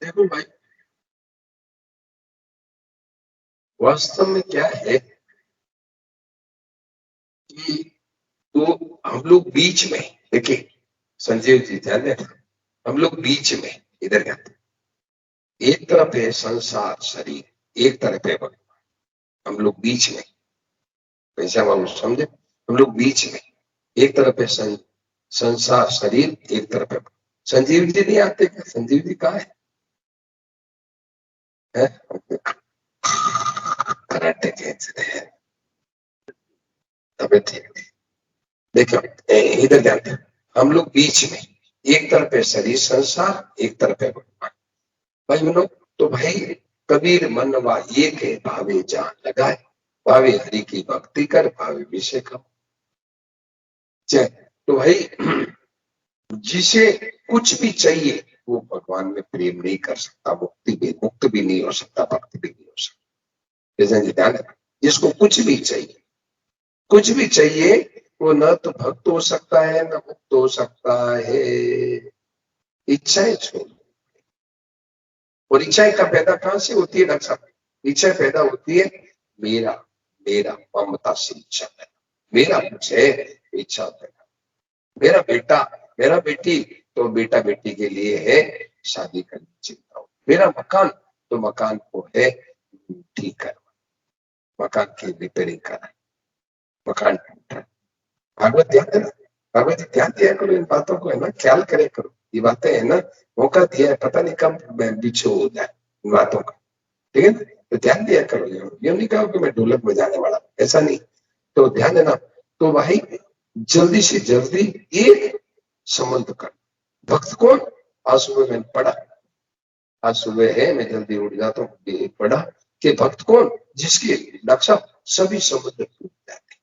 देखो भाई, वास्तव में क्या है कि तो हम लोग बीच में, देखिए संजीव जी ध्यान देना, हम लोग बीच में इधर जाते, एक तरफ है संसार शरीर, एक तरफ है भगवान, हम लोग बीच में, कैसे हम समझे, हम लोग बीच में, एक तरफ है संसार शरीर, एक तरफ है। संजीव जी नहीं आते क्या? संजीव जी कहाँ है? कराटे के तबियत ठीक नहीं। देखो इधर ध्यान दो, हम लोग बीच में, एक तरफ है शरीर संसार, एक तरफ है भगवान। भाई बोलो तो भाई, कबीर मनवा ये के भावे जान लगाए, भावे हरि की भक्ति कर, भावे विषय का। तो भाई जिसे कुछ भी चाहिए वो भगवान में प्रेम नहीं कर सकता, मुक्त भी नहीं हो सकता, भक्ति भी नहीं हो सकता। जैसे ध्यान रखना, जिसको कुछ भी चाहिए, कुछ भी चाहिए, वो न तो भक्त हो सकता है न मुक्त हो सकता है। इच्छाएं छोड़, और इच्छाएं का पैदा कहां से होती है डॉक्टर साहब? इच्छा पैदा होती है मेरा, मेरा ममता से इच्छा पैदा, मेरा कुछ है इच्छा पैदा, मेरा बेटा, मेरा बेटी, तो बेटा बेटी के लिए है शादी करने की चिंता हो, मेरा मकान, तो मकान को है ठीक करना, मकान की रिपेयरिंग करना, मकान टूटा। भागवत ध्यान देना, भागवत जी ध्यान दिया करो, इन बातों को है ना ख्याल करे करो, ये बातें है ना, मौका दिया है, पता नहीं कब पीछे हो जाए इन बातों का, ठीक है ना? तो ध्यान दिया करो, ये नहीं कहा कि मैं ढोलक बजाने वाला, ऐसा नहीं। तो ध्यान देना, तो भाई जल्दी से जल्दी एक संबंध कर। भक्त कौन? आज सुबह मैंने पढ़ा, आज सुबह है मैं जल्दी उठ जाता हूँ, पढ़ा कि भक्त कौन? जिसके डॉक्टर साहब सभी संबंध टूट जाते,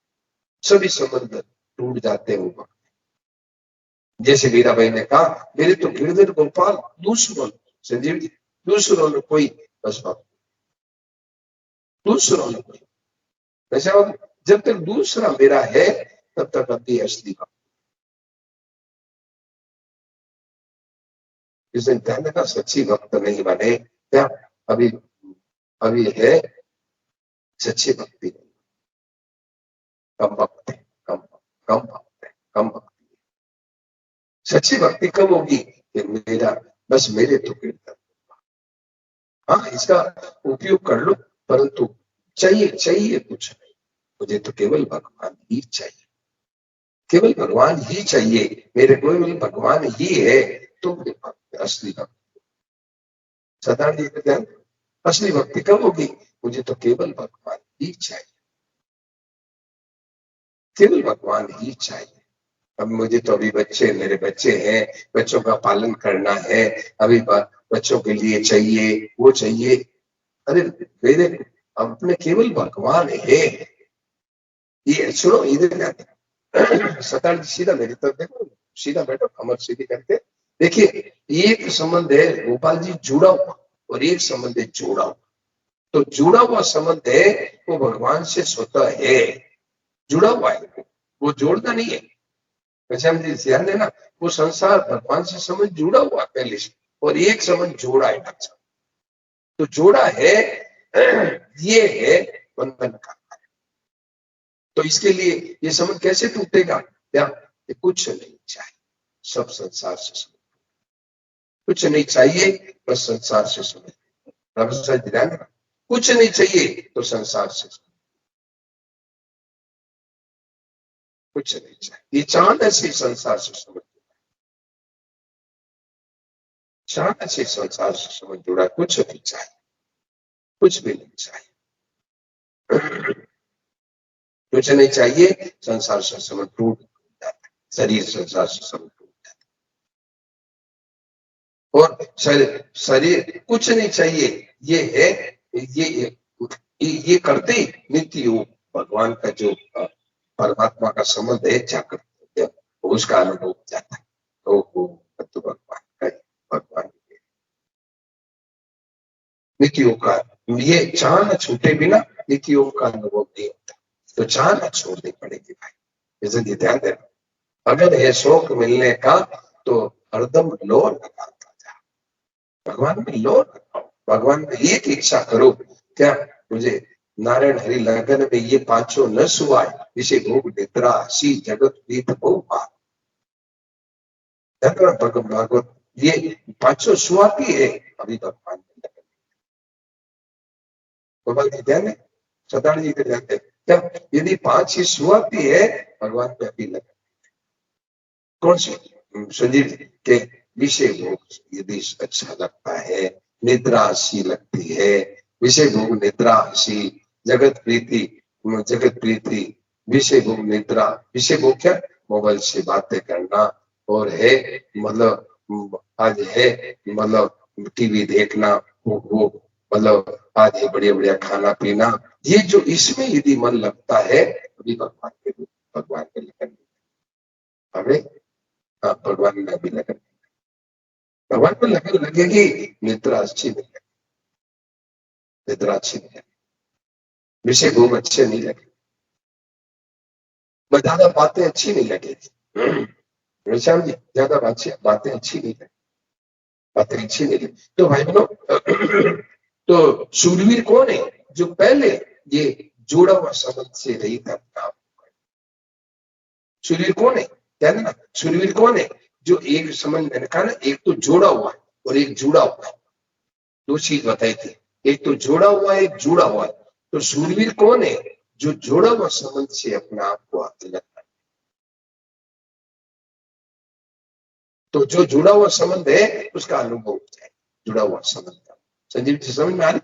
सभी संबंध टूट जाते हैं वो। जैसे मीराबाई ने कहा, मेरे तो गिरधर गोपाल दूसरों, संजीव जी दूसरों ने कोई, बस बात दूसरों ने कोई, वैसे जब तक दूसरा मेरा है तब तक अभी असली बात। जिसने ध्यान का सच्ची भक्त नहीं बने क्या? अभी अभी है सच्ची भक्ति नहीं, कम भक्त है, कम भक्त है, कम भक्ति। सच्ची भक्ति कब होगी कि मेरा, बस मेरे तो कीर्तन, हाँ इसका उपयोग कर लो, परंतु चाहिए चाहिए कुछ नहीं, मुझे तो केवल भगवान ही चाहिए, केवल भगवान ही चाहिए, मेरे केवल भगवान ही है, तो मेरे भक्त असली भक्त। सदा जी ध्यान, असली भक्ति कब होगी? मुझे तो केवल भगवान ही चाहिए, केवल भगवान ही चाहिए। अब मुझे तो अभी बच्चे, मेरे बच्चे हैं, बच्चों का पालन करना है, अभी बच्चों के लिए चाहिए, वो चाहिए, अरे मेरे अपने केवल भगवान है। ये सुनो इधर सतार जी सीधा मेरी तरफ देखो, सीधा बैठो, कमर सीधी करके देखिए, एक संबंध है गोपाल जी जुड़ा हुआ, और एक संबंध है जोड़ा हुआ। तो जुड़ा हुआ संबंध है वो भगवान से स्वतः है, जुड़ा हुआ है, वो जोड़ना नहीं है। वैसे हम ध्यान देना, वो संसार भगवान से संबंध जुड़ा हुआ पहले से, और एक संबंध जोड़ा है, तो जोड़ा है, ये है बंधन का। तो इसके लिए ये संबंध कैसे टूटेगा? क्या? कुछ नहीं चाहिए, सब संसार से समझ, कुछ नहीं चाहिए, बस संसार से समझ, ध्यान रखना, कुछ नहीं चाहिए तो संसार से समझ, कुछ नहीं चाहिए, ये चाहना से संसार से समझ, चाहना से संसार से समझ जुड़ा, कुछ नहीं चाहिए, कुछ भी नहीं चाहिए, कुछ नहीं चाहिए, संसार से समझ टूट जाता है, शरीर संसार से समझ टूट जाता है, और शरीर कुछ नहीं चाहिए, ये है, ये करते ही नित्य योग भगवान का जो परमात्मा का संबंध है जाकर उसका अनुभव हो जाता है, तो भगवान का, भगवान नित्य योग का, ये चाह न छूटे बिना नित्य योग का अनुभव नहीं होता, तो चाह न छोड़नी पड़ेगी भाई, जल्दी ध्यान देना। अगर है शौक मिलने का तो हरदम लोर लगाता जा, भगवान में लो, भगवान में एक इच्छा करो, क्या मुझे नारायण हरि लगन में ये पांचों न सुवाय, विषय भोग निद्रा सी जगत प्रीत बहु भागवत, ये पांचों सुवाती है, अभी भगवान में लगन, गोपाल जी ध्यान है, सदान जी के जाते क्या, यदि पांच ही सुवाती है, भगवान में अभी लगन। कौन सी? संजीव के विषय भोग यदि अच्छा लगता है, निद्रा अच्छी लगती है, विषय भोग निद्रा अच्छी, जगत प्रीति विषय भोग निद्रा, विषय भोग क्या, मोबाइल से बातें करना, और है मतलब आज है मतलब टीवी देखना, वो मतलब आज है बढ़िया बढ़िया खाना पीना, ये जो इसमें यदि मन लगता है, अभी भगवान के लगन, हमें भगवान में अभी लगन, भगवान में लगन लगेगी, निद्रा अच्छी नहीं लगेगी, निद्रा अच्छी नहीं लगेगी, विषय भोग अच्छे नहीं लगे, ज्यादा बातें अच्छी नहीं लगेगी, विशाल जी ज्यादा बातें अच्छी नहीं लगी, बातें अच्छी नहीं लगी। तो भाई बहनों, तो शूरवीर कौन है, जो पहले ये जोड़ा हुआ संबंध से रहित अपना, शूरवीर कौन है, ध्यान देना, शूरवीर कौन है, जो एक संबंध, मैंने कहा ना, एक तो जोड़ा हुआ है और एक जुड़ा हुआ है, दो चीज बताई थी, एक तो जोड़ा हुआ है, एक जुड़ा हुआ है। तो शूरवीर कौन है, जो जोड़ा हुआ संबंध से अपने आप को अलग, तो जो जुड़ा हुआ संबंध है उसका अनुभव होता है, जुड़ा हुआ संबंध का। संजीव जी समझ में आ रही,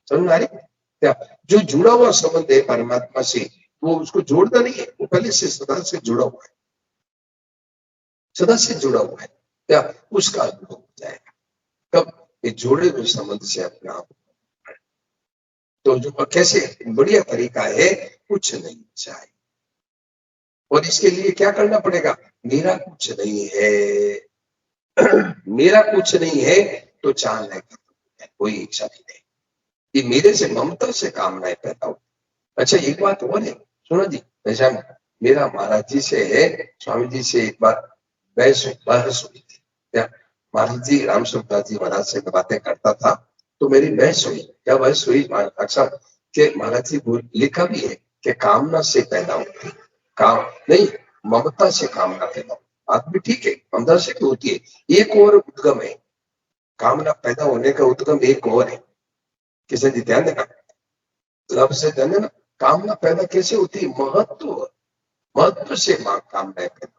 समझ में आ रही क्या, जो जुड़ा हुआ संबंध है परमात्मा से, वो उसको जोड़ना नहीं है, वो पहले से सदा से जुड़ा हुआ है, सदा से जुड़ा हुआ है, क्या उसका अनुभव हो जाएगा, कब, ये जोड़े हुए संबंध से अपने आप। तो जो कैसे बढ़िया तरीका है, कुछ नहीं चाहिए, और इसके लिए क्या करना पड़ेगा, मेरा कुछ नहीं है, मेरा कुछ नहीं है, तो चाहना कोई इच्छा नहीं है, ये मेरे से ममता से कामनाएं पैदा हो। अच्छा एक बात और है, सुनो जी, ऐसा मेरा महाराज जी से है, स्वामी जी से एक बार बहस हुई थी, क्या महाराज जी रामसुखदास जी महाराज से बातें करता था, तो मेरी बहस हुई, क्या बहस हुई, अक्सर के महाराज जी लिखा भी है कि कामना से पैदा होती, काम नहीं, ममता से कामना पैदा होती, बात भी ठीक है, ममता से तो होती है, एक और उद्गम है, कामना पैदा होने का उद्गम एक और है, किसी जी ध्यान देना, लब से ध्यान देना, कामना पैदा कैसे होती है, महत्व से कामनाएं पैदा।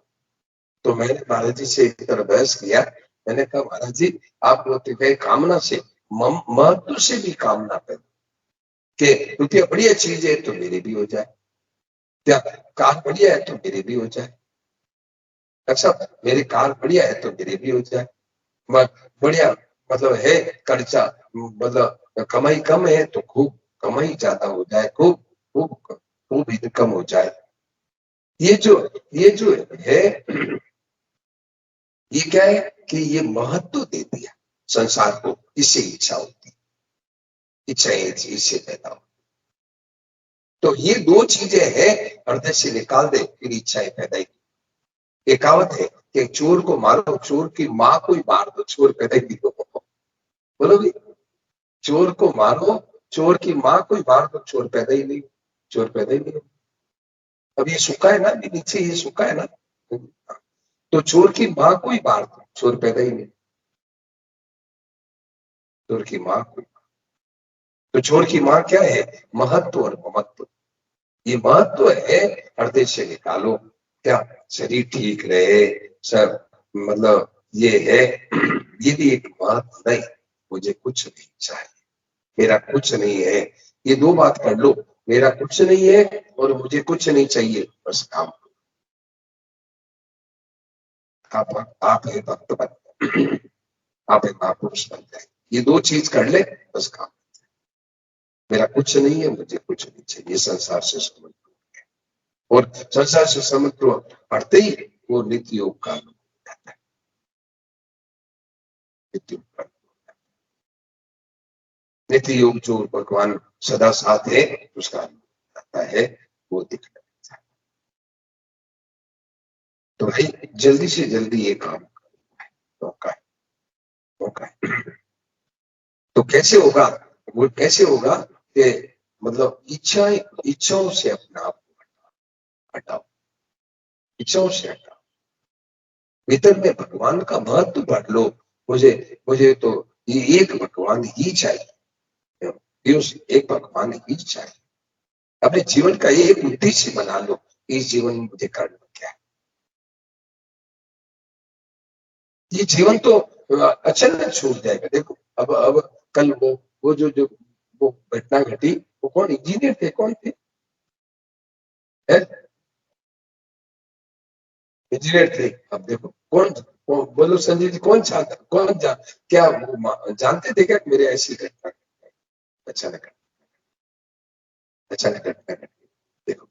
तो मैंने महाराज जी से एक तरह बहस किया, मैंने कहा महाराज जी आप लोग तो कहे कामना से, महत्व से भी कामना पैदा, कि रुपया बढ़िया चीज है तो मेरी भी हो जाए, क्या कार बढ़िया है तो मेरी भी हो जाए, अच्छा मेरी कार बढ़िया है तो मेरी भी हो जाए, बढ़िया मतलब है खर्चा, मतलब कमाई कम है तो खूब कमाई ज्यादा हो जाए, खूब खूब खूब इनकम हो जाए, ये जो है, ये क्या है कि ये महत्व दे दिया संसार को, इससे इच्छा होती, इच्छाएं इससे पैदा हो, तो ये दो चीजें हैं, हृदय से निकाल दे फिर इच्छाएं पैदा ही। एक कहावत है कि चोर को मारो, चोर की माँ को ही मार दो, चोर पैदा ही नहीं हो, बोलो भी, चोर को मारो, चोर की माँ को ही मार दो, चोर पैदा ही नहीं, चोर पैदा ही नहीं हो। अब ये सूखा है ना, नीचे ये सूखा है ना, तो चोर की माँ को ही मार दो, चोर पैदा ही नहीं, चोर की माँ को, तो चोर की माँ क्या है, महत्व और ममत्व, ये महत्व है, हृदय से निकालो, क्या शरीर ठीक रहे, सब मतलब ये है, ये भी एक महत्व नहीं, मुझे कुछ नहीं चाहिए, मेरा कुछ नहीं है, ये दो बात कर लो, मेरा कुछ नहीं है और मुझे कुछ नहीं चाहिए, बस काम, आप एक भक्त बन, आप एक महापुरुष बन जाए, ये दो चीज कर ले, बस काम, मेरा कुछ नहीं है, मुझे कुछ नहीं चाहिए, संसार से समझ, और संसार से समुद्र पढ़ते ही वो नित्य योग का अनुभव होता है, नित्य योग का, नित्य योग जो भगवान सदा साथ है उसका अनुभव आता है, वो दिखता है। तो भाई जल्दी से जल्दी ये काम, मौका है, मौका है, तो कैसे होगा? वो कैसे होगा कि मतलब इच्छाओं से अपने आप को हटाओ, इच्छाओं से हटाओ, भीतर में भगवान का महत्व बढ़ लो। मुझे मुझे तो ये एक भगवान ही चाहिए, एक भगवान ही चाहिए। अपने जीवन का एक उद्देश्य बना लो, इस जीवन में मुझे करना क्या है। ये जीवन तो अचानक छूट जाएगा। देखो अब कल वो जो जो वो घटना घटी, वो कौन इंजीनियर थे, कौन थे? इंजीनियर थे। अब देखो बोलो संजय जी, कौन चाहता, क्या वो जानते थे क्या कि मेरे ऐसी घटना अचानक अचानक घटना घटी? देखो,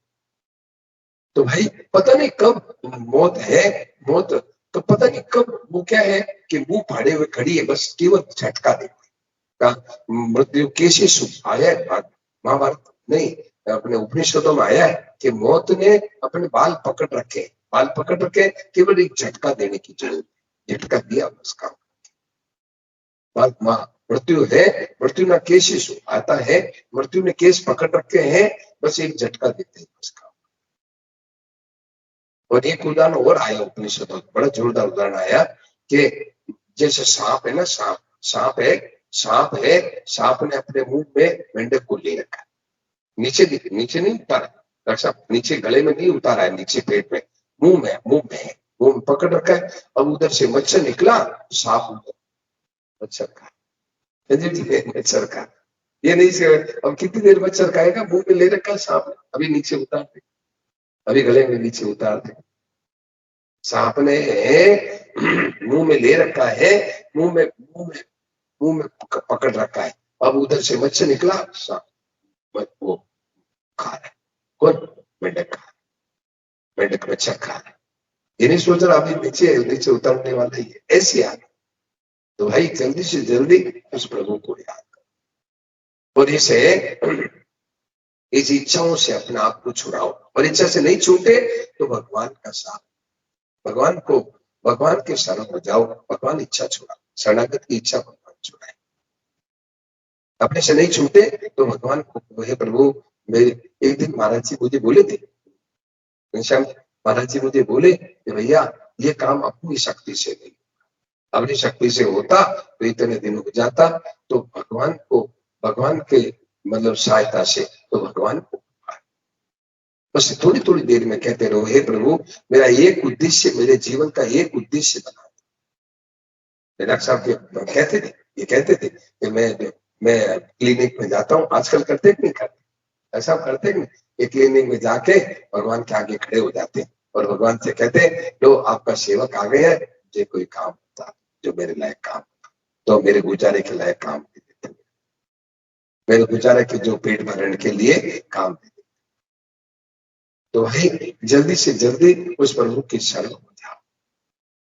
तो भाई पता नहीं कब मौत है, मौत तो पता नहीं कब वो क्या है कि मुंह फाड़े हुए खड़ी है, बस केवल झटका दे का मृत्यु कैसे सुख आया है। महाभारत नहीं, अपने उपनिषदों में आया है कि मौत ने अपने बाल पकड़ रखे, केवल एक झटका देने की जरूरत, झटका दिया उसका मृत्यु है। मृत्यु ना केस आता है, मृत्यु ने केस पकड़ रखे हैं, बस एक झटका देते हैं उसका। और एक उदाहरण और आया उपनिषदों में, बड़ा जोरदार उदाहरण आया कि जैसे सांप है ना, सांप ने अपने मुंह में मेंढक को ले रखा, नीचे नहीं उतारा, डॉक्टर साहब नीचे गले में नहीं उतारा है, नीचे पेट में, मुंह में पकड़ रखा है। अब उधर से मच्छर निकला, सांप मच्छर का मच्छर का ये नहीं से, अब कितनी देर मच्छर खाएगा? मुंह में ले रखा सांप ने, अभी नीचे उतार दे, अभी गले में नीचे उतार दे। सांप ने मुंह में ले रखा है, मुंह में पकड़ रखा है। अब उधर से मच्छर निकला, सांप वो खा रहा है। कौन? मेंढक खा, मेंढक मच्छर खा रहा है। ये नहीं सोच रहा अभी नीचे नीचे उतरने वाला ही है, ऐसी आदत। तो भाई जल्दी से जल्दी उस प्रभु को याद करो, और इस इच्छाओं से अपने आप को छुड़ाओ। और इच्छा से नहीं छूटे तो भगवान का साथ, भगवान के शरण में जाओ, भगवान इच्छा छुड़ाओ, शरणागत की इच्छा भगवान छुड़ाए। अपने से नहीं छूटे तो भगवान को, हे प्रभु मेरे, एक दिन महाराज जी मुझे बोले थे, महाराज जी मुझे बोले कि भैया ये काम अपनी शक्ति से नहीं, अपनी शक्ति से होता तो इतने दिन हो जाता, तो भगवान के मतलब सहायता से, तो भगवान को बस थोड़ी थोड़ी देर में कहते रहो, हे प्रभु मेरा एक उद्देश्य, मेरे जीवन का एक उद्देश्य बना। डॉक्टर साहब कहते थे, ये कहते थे कि मैं क्लिनिक में जाता हूँ, आजकल करते नहीं करते, ऐसा करते नहीं, ये क्लिनिक में जाके भगवान के आगे खड़े हो जाते हैं और भगवान से कहते हैं, लो आपका सेवक आ गया है, मुझे कोई काम होता जो मेरे लायक काम, तो मेरे गुजारे के लायक काम दे देते, मेरे गुजारे के जो पेट भरने के लिए काम दे देते। तो भाई जल्दी से जल्दी उस प्रभु की शरण हो जाओ।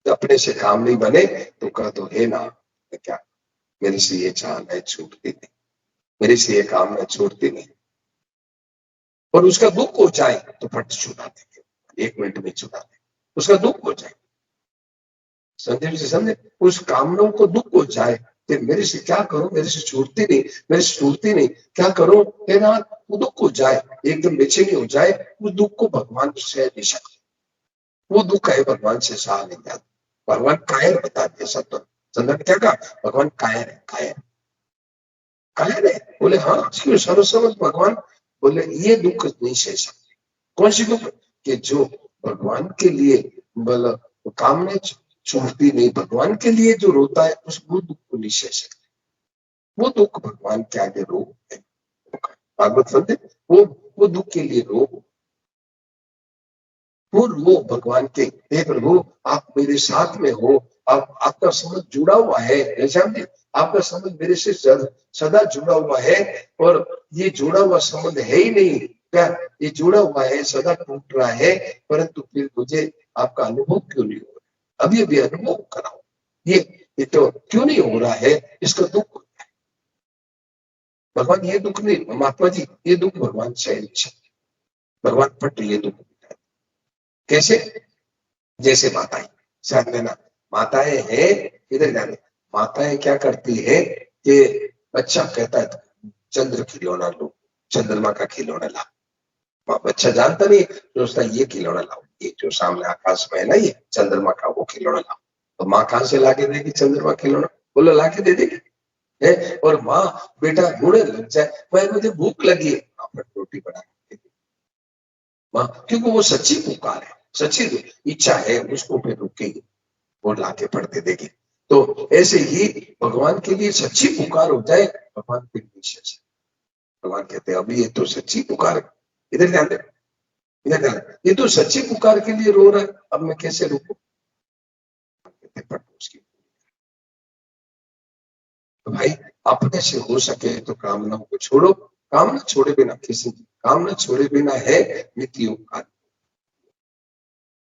तो अपने से काम नहीं बने तो कह दो, हे ना क्या मेरे से ये चाह मैं छूटती नहीं, मेरे से ये काम मैं छोड़ती नहीं। और उसका दुख हो जाए तो फट छुड़ा देंगे, 1 मिनट में छुड़ा देंगे, उसका दुख हो जाए। संजय जी समझे, उस कामनाओं को दुख हो जाए कि मेरे से क्या करूं, मेरे से छूटती नहीं, मेरे से छूटती नहीं, क्या करूं, हे ना, वो दुख हो जाए, एकदम बेचैनी हो जाए, उस दुख को भगवान सह नहीं सकते, वो दुख है भगवान से सहा नहीं जाता। भगवान कायर बता दिया सत्य, संदर्भ ने क्या कहा, भगवान कायर है, कायर है। बोले हाँ, क्यों? सर्वसमझ भगवान बोले ये दुख नहीं सह सकते। कौन सी दुख? कि जो भगवान के लिए मतलब कामने छूटती नहीं, भगवान के लिए जो रोता है उस वो दुख को नहीं सह सकते, वो दुख भगवान के आगे रो है। भागवत समझे, वो दुख के लिए रो, वो भगवान के, हे प्रभु आप मेरे साथ में हो, आपका संबंध जुड़ा हुआ है, समझे, आपका संबंध मेरे से सदा जुड़ा हुआ है, और ये जुड़ा हुआ संबंध है ही नहीं क्या, ये जुड़ा हुआ है, सदा टूट रहा है, परंतु फिर मुझे आपका अनुभव क्यों नहीं हो रहा? अभी अभी अनुभव कराओ, ये तो क्यों नहीं हो रहा है, इसका दुख होता है। भगवान ये दुख नहीं, महात्मा जी ये दुख भगवान सह नहीं सकते, भगवान पट ये दुख कैसे? जैसे माताएं, शायद लेना, माताएं हैं, इधर जाने, माताएं क्या करती है कि बच्चा कहता है चंद्र खिलौना लो, चंद्रमा का खिलौना ला। बच्चा जानता नहीं, सोचता ये खिलौना लाओ, ये जो सामने आकाश में है ना, ये चंद्रमा का वो खिलौना लाओ। तो माँ कहां से लाके देगी चंद्रमा खिलौना? बोलो लाके दे देगी है? और माँ बेटा रोने लग जाए, भाई मुझे भूख लगी है, पर रोटी बना के दे माँ, क्योंकि वो सच्ची पुकार है, सच्ची इच्छा है, उसको फिर रुकेगी, वो लाके पढ़ दे देगी। तो ऐसे ही भगवान के लिए सच्ची पुकार हो जाए, भगवान फिर निश्चय। भगवान कहते हैं अभी ये तो सच्ची पुकार है, इधर ध्यान दे, इधर ध्यान दे, ये तो सच्ची पुकार के लिए रो रहा है, अब मैं कैसे रुकूं? कहते पढ़ उसकी। तो भाई अपने से हो सके तो कामनाओं को छोड़ो, कामना छोड़े बिना किसी की, कामना छोड़े बिना है नित्य योग का,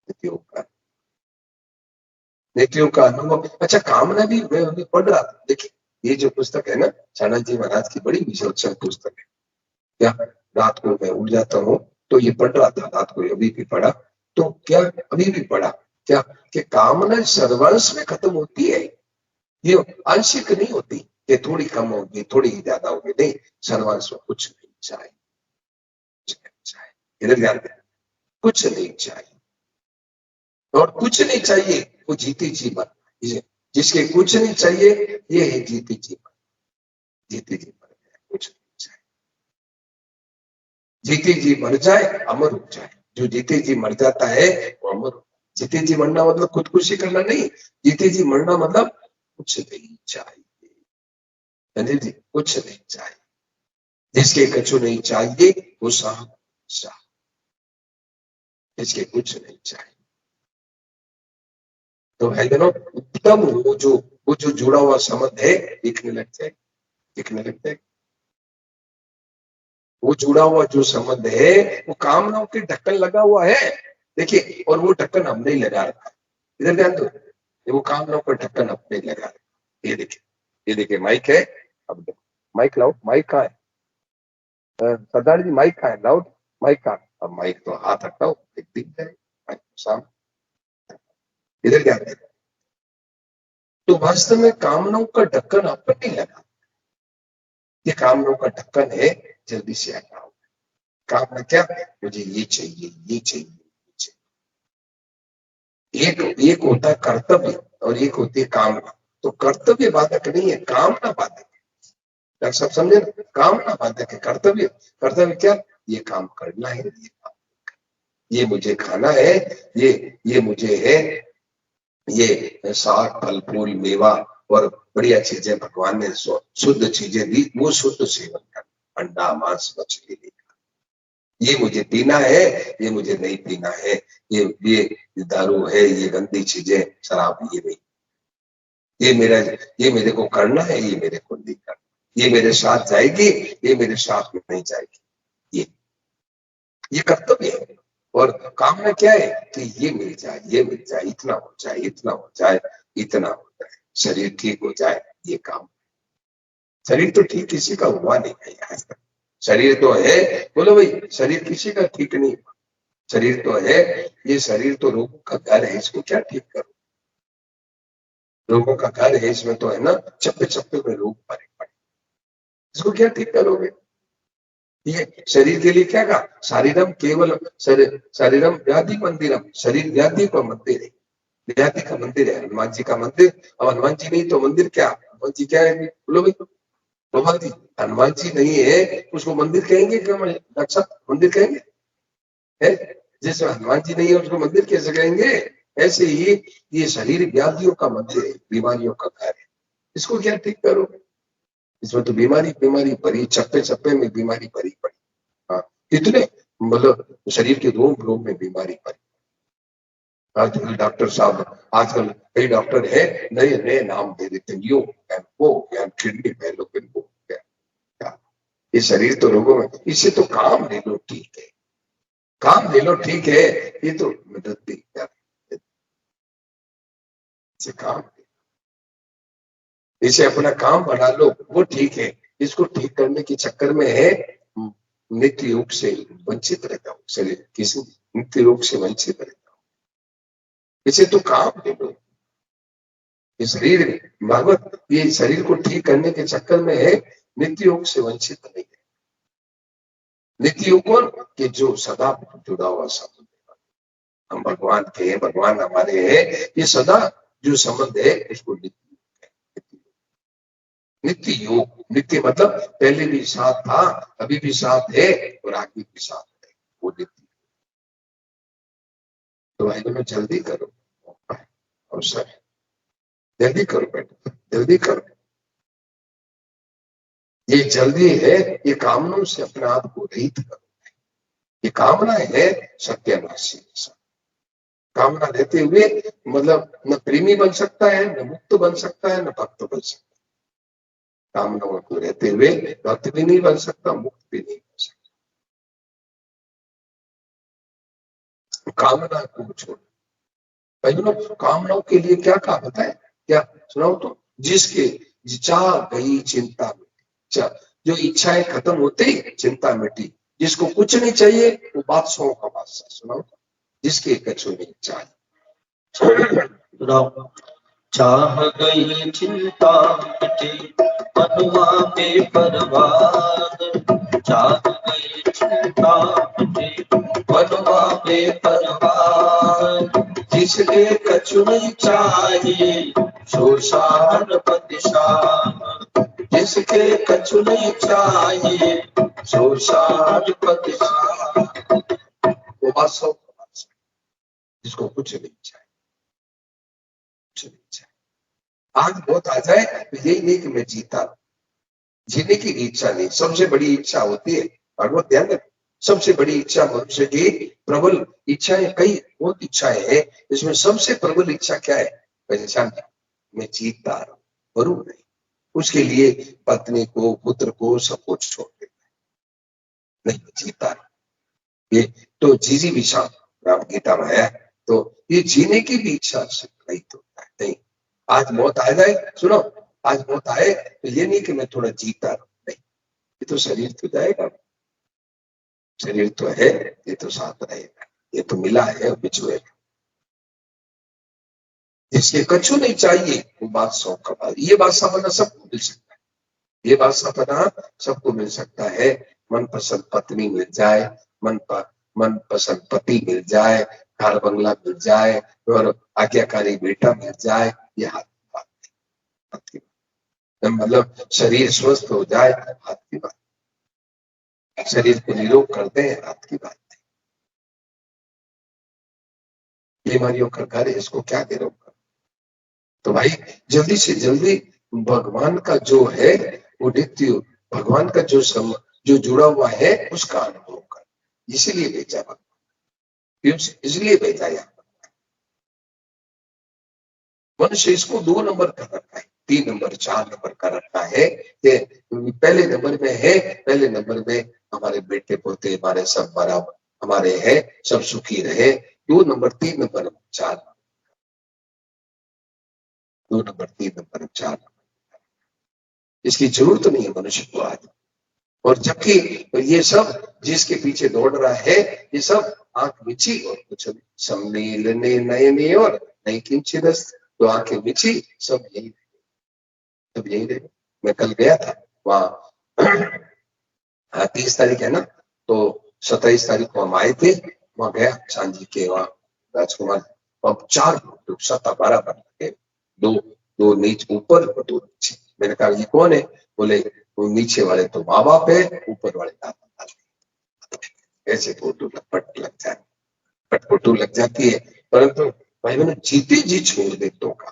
नित्य योग का, नित्य योग का अनुभव। अच्छा कामना भी मैं अभी पढ़ रहा था, देखिए ये जो पुस्तक है ना, चाणक्य जी महाराज की बड़ी विशेषण पुस्तक है। क्या रात को मैं उठ जाता हूँ तो ये पढ़ रहा था, रात को अभी भी पढ़ा, तो क्या अभी भी पढ़ा क्या कि कामना सर्वांश में खत्म होती है, ये आंशिक नहीं होती कि थोड़ी कम होगी थोड़ी ज्यादा होगी, नहीं, सर्वांश में कुछ नहीं चाहिए, कुछ नहीं चाहिए, इधर ध्यान दें, कुछ नहीं चाहिए, और कुछ नहीं चाहिए वो जीती जीवन, जिसके कुछ नहीं चाहिए ये है जीती जीवन, जीती जीवन कुछ नहीं चाहिए, जीते जी मर जाए अमर हो जाए, जो जीते जी मर जाता है वो अमर हो। जीते जी मरना मतलब खुदकुशी करना नहीं, जीते जी मरना मतलब कुछ नहीं चाहिए, संजय जी कुछ नहीं चाहिए, जिसके कछु नहीं चाहिए वो साहब साहब, जिसके कुछ नहीं चाहिए। तो भाई बहनों तब वो जो जुड़ा हुआ संबंध है दिखने लग जाए, दिखने लग जाए, वो जुड़ा हुआ जो संबंध है वो कामनाओं के ढक्कन लगा हुआ है, देखिए, और वो ढक्कन हमने ही लगा रखा है, इधर ध्यान दो, ये वो कामनाओं का ढक्कन अपने लगा रखा, ये देखिए माइक है, अब देखो माइक लाओ, माइक कहाँ है? सरदार जी माइक कहाँ है? लाओ माइक कहाँ है? अब माइक तो हाथ हटाओ एक दिख जाए माइक सामने, इधर ध्यान दे। तो वास्तव में कामनाओं का ढक्कन आप पर नहीं लगा, ये कामनाओं का ढक्कन है, जल्दी से हटाओ। कामना क्या? मुझे ये चाहिए, ये चाहिए, ये चाहिए। एक होता है कर्तव्य और एक होती है कामना। तो कर्तव्य बाधक नहीं है, कामना बाधक है। डॉक्टर साहब समझे ना? कामना बाधक है, कर्तव्य, कर्तव्य क्या? ये काम करना है, ये मुझे खाना है, ये मुझे है, ये साग फल फूल मेवा और बढ़िया चीजें भगवान ने शुद्ध चीजें दी, वो शुद्ध सेवन करना, अंडा मांस मछली नहीं, ये मुझे पीना है, ये मुझे नहीं पीना है, ये दारू है, ये गंदी चीजें शराब, ये नहीं, ये मेरे को करना है, ये मेरे को नहीं करना, ये मेरे साथ जाएगी, ये मेरे साथ में नहीं जाएगी, ये कर्तव्य है। और कामना क्या है कि ये मिल जाए, ये मिल जाए, इतना हो जाए, इतना हो जाए, इतना हो जाए, शरीर ठीक हो जाए, ये काम। शरीर तो ठीक किसी का हुआ नहीं है आज तक, शरीर तो है, बोलो भाई शरीर किसी का ठीक नहीं हुआ, शरीर तो है, ये शरीर तो रोगों का घर है, इसको क्या ठीक करो? रोगों का घर है, इसमें तो है ना चप्पे चप्पे में रोग भरे पड़े, इसको क्या ठीक करोगे? ये शरीर के लिए क्या कहा? शारीरम केवल शरीरम व्याधि मंदिरम, शरीर व्याधि का मंदिर है, व्याधि का मंदिर है हनुमान जी का मंदिर। अब हनुमान जी नहीं तो मंदिर क्या? हनुमान जी क्या है बोलो भाई? हनुमान जी, हनुमान जी नहीं है उसको मंदिर कहेंगे क्या? अच्छा मंदिर कहेंगे है? जैसे हनुमान जी नहीं है उसको मंदिर कैसे कहेंगे? ऐसे ही ये शरीर व्याधियों का मंदिर है, बीमारियों का घर है, इसको क्या ठीक करोगे? इसमें तो बीमारी बीमारी भरी, चप्पे चप्पे में बीमारी भरी पड़ी। हाँ, कितने मतलब शरीर के रोम रोम में बीमारी भरी। आजकल डॉक्टर साहब, आजकल कई डॉक्टर है नए नए नाम दे देते हैं, यो वो किडनी फेल हो, ये शरीर तो रोगों में, इससे तो काम ले लो ठीक है, काम ले लो ठीक है, ये तो मदद भी इसे काम, इसे अपना काम बना लो वो ठीक है, इसको ठीक करने के चक्कर में है नित्य योग से वंचित रहता हूँ, शरीर किसी नित्य योग से वंचित रहता हूँ, इसे तो काम ले लो, ये शरीर भागवत ये शरीर को ठीक करने के चक्कर में है, नित्य योग से वंचित नहीं है। नित्य योग कौन कि जो सदा जुड़ा हुआ संबंध, हम भगवान के हैं, भगवान हमारे हैं, ये सदा जो संबंध है उसको नित्य योग। नित्य मतलब पहले भी साथ था, अभी भी साथ है और आगे भी साथ है, वो नित्य। तो भाई बहनों जल्दी करो, अवसर जल्दी करो बेटा, जल्दी करो। ये जल्दी है, ये कामनाओं से अपने आप को रहित करो। ये कामना है सत्यानाशी, कामना लेते हुए मतलब न प्रेमी बन सकता है, न मुक्त बन सकता है, न भक्त बन सकता है। कामनाओं को रहते हुए भक्त भी नहीं बन सकता, मुक्त भी नहीं बन सकता। कामना को छोड़, भाई लोग कामनाओं के लिए क्या कहा बताए, क्या सुनाओ तो। जिसके चाह गई चिंता मिटी, जो इच्छाएं खत्म होते ही चिंता मिटी। जिसको कुछ नहीं चाहिए वो बादशाहों का बादशाह, सुनाओ तो। जिसके कछु नहीं चाहिए, चाह गई चिंता मिटी मनुआ बेपरवाह, चाह गई चिंता मिटी मनुआ बेपरवाह। जिसके कछु नहीं चाहिए शोषाहर पतिशाह, जिसके कछु नहीं चाहिए शोषाहर पतिशाह। वो बादशाह का बादशाह, जिसको कुछ नहीं चाहिए, कुछ नहीं चाहिए। आज बहुत आ जाए तो यही नहीं कि मैं जीता, जीने की इच्छा नहीं, सबसे बड़ी इच्छा होती है भगवत ध्यान रखें। सबसे बड़ी इच्छा मनुष्य की प्रबल इच्छाएं, कई बहुत इच्छाएं हैं, इसमें सबसे प्रबल इच्छा क्या है, पहचान, मैं जीता रहा मरू नहीं। उसके लिए पत्नी को, पुत्र को, सब कुछ छोड़ देता है, नहीं जीता रहा। ये तो जीजी विषाम राम गीता में है, तो ये जीने की भी इच्छा से रहित होता है। नहीं, आज मौत आ जाए, सुनो, आज मौत आए तो ये नहीं कि मैं थोड़ा जीता रहूं, नहीं, ये तो शरीर तो जाएगा, शरीर तो है, ये तो साथ रहेगा, ये तो मिला है बिछुएगा। जिसके कछु नहीं चाहिए वो बादशाह का बात, ये बादशाह बना सबको मिल सकता है, ये बादशाह बना सबको मिल सकता है। मनपसंद पत्नी मिल जाए, मनपसंद पति मिल जाए, घर बंगला मिल जाए और आज्ञाकारी बेटा मिल जाए, ये हाथ की बात नहीं, हाथ की बात। मतलब शरीर स्वस्थ हो जाए, हाथ की बात, शरीर को निरोग कर दे, हाथ की बात। बीमारियों का घर है, इसको क्या निरोग कर। तो भाई जल्दी से जल्दी भगवान का जो है वो नित्य, भगवान का जो जुड़ा हुआ है उसका अनुभव कर, इसीलिए भेजा भगवान, इसलिए भेजा यहाँ। मनुष्य इसको 2 नंबर कर रखा है, 3 नंबर 4 नंबर कर रखा है कि पहले नंबर में है, पहले नंबर में हमारे बेटे पोते, हमारे सब बराबर हमारे हैं, सब सुखी रहे। 2 नंबर 3 नंबर 4, 2 नंबर 3 नंबर 4, इसकी जरूरत नहीं है मनुष्य को आज। और जबकि ये सब जिसके पीछे दौड़ रहा है, ये सब आंख मिची और कुछ सम्मिलने नयने और नई किंचिदस्त, तो आंखें मिची, सब यही रहे। मैं कल गया था वहां, 30 तारीख है ना, तो 27 तारीख को हम आए थे, वहां गया चांदी के वहां राजकुमार, अब 4 लोग 7-12 बन गए, दो नीचे ऊपर और 2 नीचे। मैंने कहा ये कौन है, बोले वो नीचे वाले तो माँ बाप है, ऊपर वाले दादा दादी। ऐसे फोटो पट लग जाए, पट फोटो लग जाती है, परंतु भाई मैंने जीते जी छोड़ दे तो का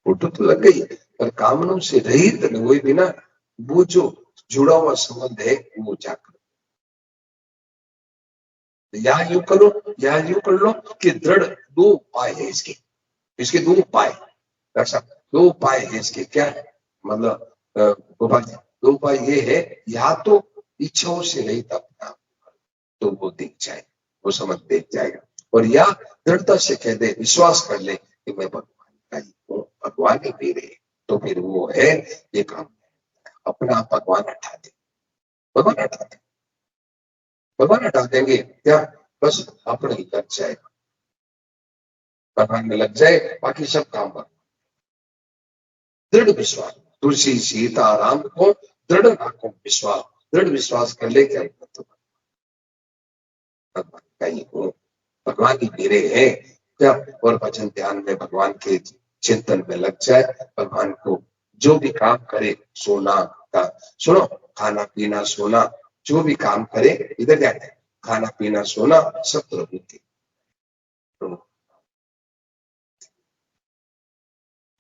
फोटो तो लग गई, पर कामनों से रहित हुए बिना वो जो जुड़ा हुआ संबंध है वो जाकर यहाँ यूं करो, यहाँ यूं कर लो कि दृढ़ 2 उपाय है इसके 2 उपाय, डॉक्टर साहब 2 उपाय है इसके, क्या है मतलब गोपाल जी, 2 उपाय ये है, या तो इच्छाओं से रहित अपना, तो वो दिख जाए, वो समझ देख जाएगा, और या दृढ़ता से कह दे, विश्वास कर ले कि मैं भगवान का ही हूँ, भगवान ही मेरे, तो फिर वो है ये काम, अपना भगवान हटा दे, भगवान हटा दे, भगवान हटा देंगे क्या, बस अपने ही लग जाएगा, भगवान में लग जाए, बाकी सब काम बन। दृढ़ विश्वास, तुलसी सीता राम को दृढ़ रखो विश्वास, दृढ़ विश्वास कर ले क्या तो भगवान का ही हो, भगवान ही मेरे हैं क्या। और भजन ध्यान में भगवान के चिंतन में लग जाए, भगवान को जो भी काम करे, सोना का सुनो, खाना पीना सोना, जो भी काम करे, इधर जाते खाना पीना सोना सब प्रभु के।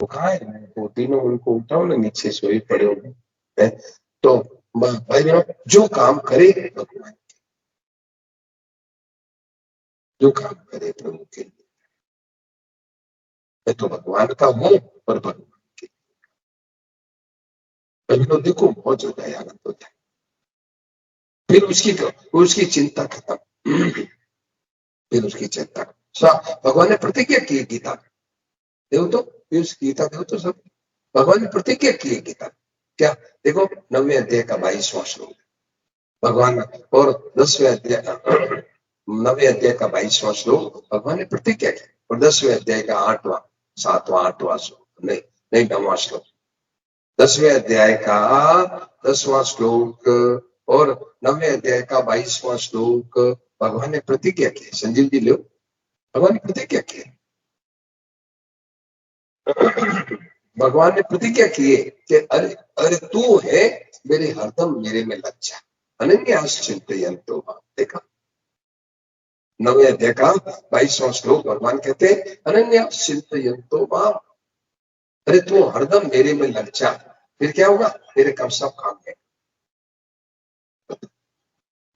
वो कहा है वो तीनों, उनको उठाओ ना, नीचे सोए पड़े होंगे। तो भाई बहनों, जो काम करे भगवान, जो काम करे प्रभु के लिए, मैं तो भगवान का हूं और भगवान के। बहनों देखो बहुत ज्यादा आनंद होता है, फिर उसकी चिंता खत्म। फिर उसकी चिंता, भगवान ने प्रतिज्ञा की गीता, देखो तो उस गीता देखो तो सब भगवान ने प्रतिज्ञा की है गीता क्या। देखो 9वें अध्याय का 22वां श्लोक भगवान, और 10वें अध्याय 9वें अध्याय का 22वां श्लोक भगवान ने प्रतिज्ञा की, और 10वें अध्याय का 8वां 7वां श्लोक, नहीं 9वां श्लोक, 10वें अध्याय का 10वां श्लोक और 9वें अध्याय का 22वां श्लोक भगवान ने प्रतिज्ञा की। संजीव जी लो, भगवान ने प्रतिज्ञा की, भगवान ने प्रतिज्ञा की है कि अरे अरे तू है मेरे, हरदम मेरे में लग जा, अनन्यास चिंतयन्तो माम। देखा 9वें अध्याय का 22वां श्लोक भगवान कहते हैं अनन्यास चिंतयन्तो माम, अरे तू हरदम मेरे में लग जा, फिर क्या होगा, तेरे कब सब काम है,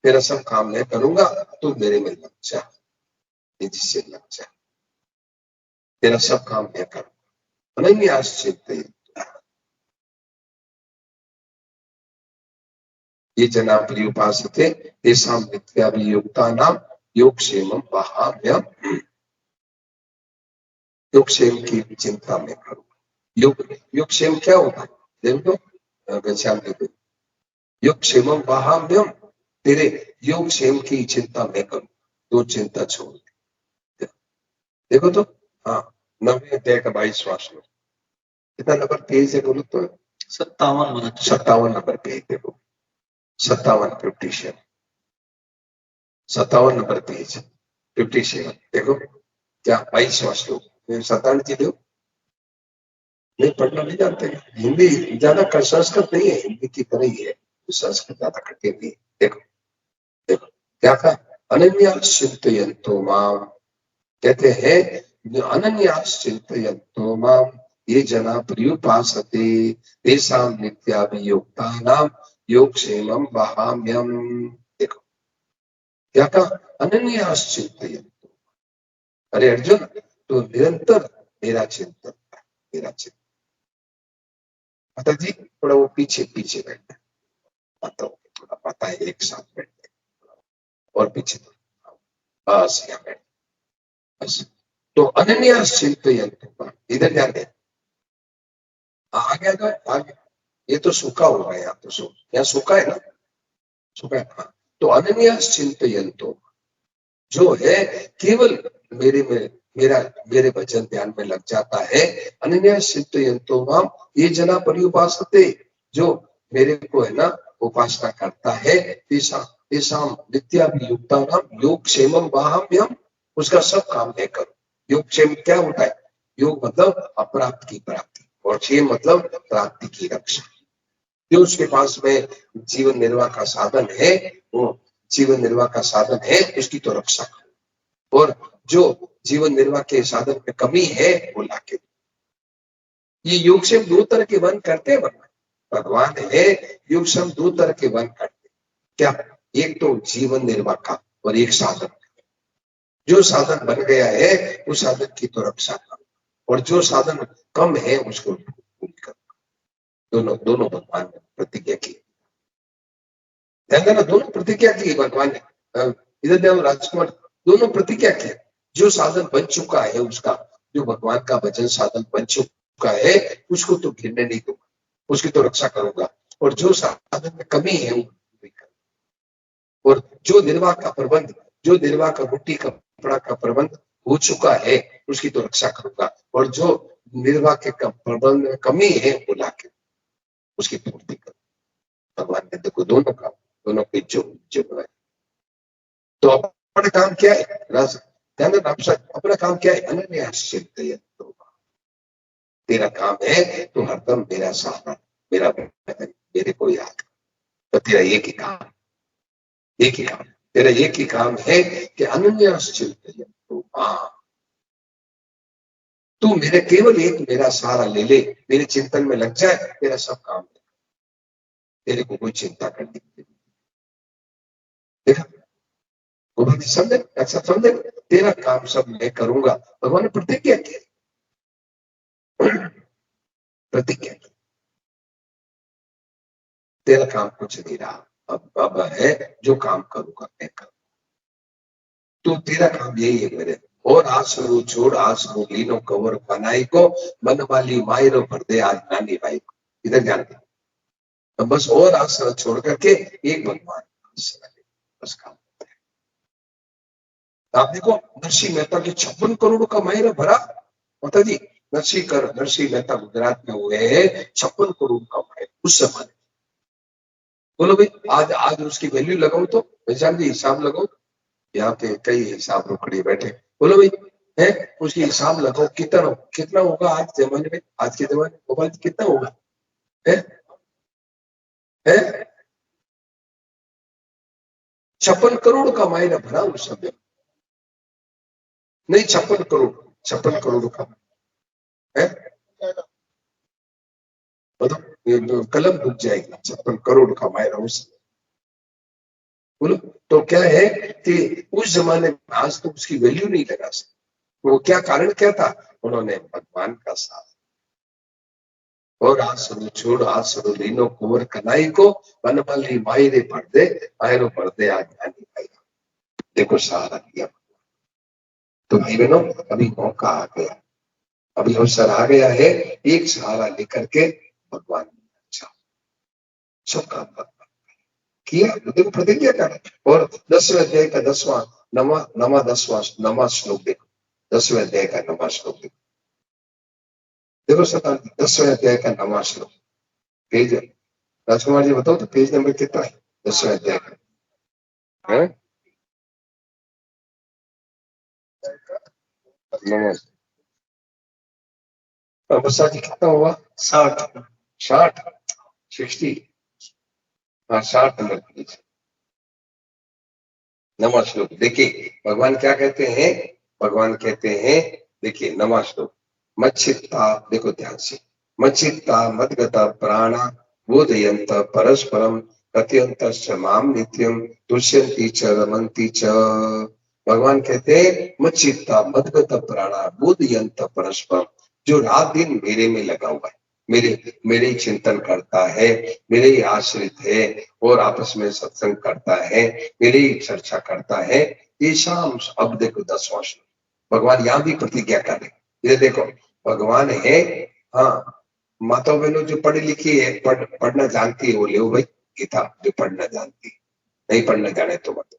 तेरा सब काम मैं करूंगा, तू मेरे में लग जा, जिससे लग जा, तेरा सब काम मैं करूंगा, अनन्यास चिंतयन्तो। ये जना पर्युपासते तेषां नित्याभियुक्तानां योगक्षेमं वहाम्यहम्। योगक्षेम की चिंता में करूंगा। योगक्षेम क्या होगा, देखो योगक्षेमं वहाम्यहम्, तेरे योगक्षेम की चिंता में करूं, तो चिंता छोड़ दे। देखो तो हाँ 9वें अध्याय का 22वां श्लोक, कितना नंबर पेज है बोलो तो, 57 नंबर पेज, देखो 57 नंबर पेज 57, देखो क्या 22वां श्लोक। 57 जी दो, नहीं पढ़ना नहीं जानते, हिंदी ज्यादा संस्कृत नहीं है, हिंदी की तरह ही है, संस्कृत ज्यादा कठिन नहीं है। देखो देखो क्या कहा, अनन्यास चिंतयन्तो माम, कहते हैं अनन्यास चिंतयन्तो माम ये जना पर्युपासते तेषां नित्याभियुक्तानां योगक्षेमं वहाम्यहम्। देखो क्या कहा, अनन्यास चिंतयन्तो, अरे अर्जुन तो निरंतर मेरा चिंतन, मेरा चिंतन। माता जी थोड़ा वो पीछे पीछे बैठना, माता थोड़ा माता है एक साथ बैठते और पीछे बस यहाँ बैठ, बस। तो अनन्यास चिंतयन्तो, इधर ध्यान दे, आगे आगे, ये तो सूखा होगा, यहाँ तो यहाँ सूखा है ना, सूखा है हाँ। तो अनन्यास चिंतयन्तो, जो है केवल मेरे में मेरे भजन ध्यान में लग जाता है, अनन्यास चिंतयन्तो माम ये जना पर्युपासते, जो मेरे को है ना उपासना करता है, तेषां नित्याभियुक्तानां योगक्षेमं वहाम्यहम्, उसका सब काम मैं करूं। योगक्षेम क्या होता है, योग मतलब अप्राप्त की प्राप्ति, और क्षेम मतलब प्राप्ति की रक्षा। जो उसके पास में जीवन निर्वाह का साधन है, वो जीवन निर्वाह का साधन है, उसकी तो रक्षा करो, और जो जीवन निर्वाह के साधन में कमी है वो लाके। ये योगक्षेम दो तरह के वन करते हैं भगवान है, योगक्षेम दो तरह के वन करते क्या, एक तो जीवन निर्वाह का और एक साधन। जो साधन बन गया है उस साधन की तो रक्षा करो, और जो साधन कम है उसको पूर्ण करो। दोनों दोनों भगवान ने प्रतिज्ञा की, ध्यान देना, दोनों प्रतिज्ञा की भगवान ने, इधर देखो राजकुमार, दोनों प्रतिज्ञा की। जो साधन बन चुका है उसका, जो भगवान का भजन साधन बन चुका है उसको तो गिरने नहीं दूंगा, उसकी तो रक्षा करूंगा, और जो साधन में कमी है वो नहीं करूंगा, और जो निर्वाह का प्रबंध, जो निर्वाह का रोटी कपड़ा का प्रबंध हो चुका है उसकी तो रक्षा करूंगा, और जो निर्वाह के प्रबंध में कमी है वो लाके उसकी पूर्ति करो। भगवान ने देखो दोनों काम, दोनों पे जो है। तो अपना काम क्या है? रस ध्यान अपना काम क्या है? अनन्याश्चिंतयन्। तेरा काम है तो हरदम मेरा सहारा, मेरा मेरे को याद। तो तेरा एक ही काम, तेरा एक ही काम है कि अनन्याश्चिंतयन्। तो तू मेरे केवल एक मेरा सहारा ले ले, मेरे चिंतन में लग जाए, तेरा सब काम है। तेरे को कोई चिंता करनी नहीं। देखा वो बात समझे? अच्छा समझे? तेरा काम सब मैं करूंगा। भगवान ने प्रतिज्ञा की, प्रतिज्ञा की। तेरा काम कुछ नहीं रहा, अब है जो काम करूंगा मैं करूंगा। तो तेरा काम यही है मेरे। और आसरू छोड़ आसरू लीनो कवर बनाई को, मन वाली मायरो भर दे आज नानी भाई को। इधर ध्यान दे। तो बस और आसरा छोड़ करके एक भगवान बस काम। आप देखो नरसिंह मेहता के 56 करोड़ का मायरा भरा। माता जी नरसिंह मेहता गुजरात में हुए 56 करोड़ का मायरा उस समय। बोलो भाई आज उसकी वैल्यू लगाओ तो पहचान जी हिसाब लगाओ। यहाँ पे कई हिसाब रोकड़े बैठे। बोलो भाई है उसकी हिसाब लगाओ कितना होगा आज जमाने में, आज के जमाने में गोपाल जी कितना होगा? है 56 करोड़ का मायरा भरा उस समय। नहीं 56 करोड़ का है। मतलब कलम डूब जाएगी। 56 करोड़ का मायरा उस समय। बोलो तो क्या है कि उस जमाने में आज तो उसकी वैल्यू नहीं लगा सकते। वो क्या कारण क्या था? उन्होंने भगवान का साथ और आसरू छोड़ आसरू लीनो कुंवर कनाई को, बनमली मायरे पढ़ दे मायरो पढ़ दे आज नानी भाई। देखो सहारा दिया। तो भाई बहनों अभी मौका आ गया, अभी अवसर आ गया है। एक सहारा लेकर के भगवान अच्छा सब काम भगवान किया। देखो प्रतिज्ञा कर। और 10वें अध्याय का 10वां नवा श्लोक देखो। 10वें अध्याय का 9वां श्लोक देखो। देखो सता 10वें अध्याय का 9वां श्लोक पेज। राजकुमार जी बताओ तो पेज नंबर कितना है 10वें अध्याय का? वर्षा जी कितना हुआ? 60 60। हाँ 60 नंबर पेज 9वां श्लोक देखिए। भगवान क्या कहते हैं? भगवान कहते हैं देखिए 9वां श्लोक। मच्चित्ता देखो ध्यान से। मच्चित्ता मद्गता प्राणा बोधयन्त परस्परम कथयन्तश्च माम नित्यम तुष्यन्ति च रमन्ति च। भगवान कहते हैं मच्चित्ता मद्गता प्राणा बोधयन्त परस्परम। जो रात दिन मेरे में लगा हुआ है, मेरे ही चिंतन करता है, मेरे ही आश्रित है और आपस में सत्संग करता है, मेरे ही चर्चा करता है। ये शाम अब देखो 10वां श्लोक भगवान यहां भी प्रतिज्ञा कर रहे। ये देखो भगवान है। हाँ माता बहनों जो पढ़ी लिखी है पढ़ना जानती है वो ले भाई गीता। जो पढ़ना जानती है, नहीं पढ़ना जाने तो मत।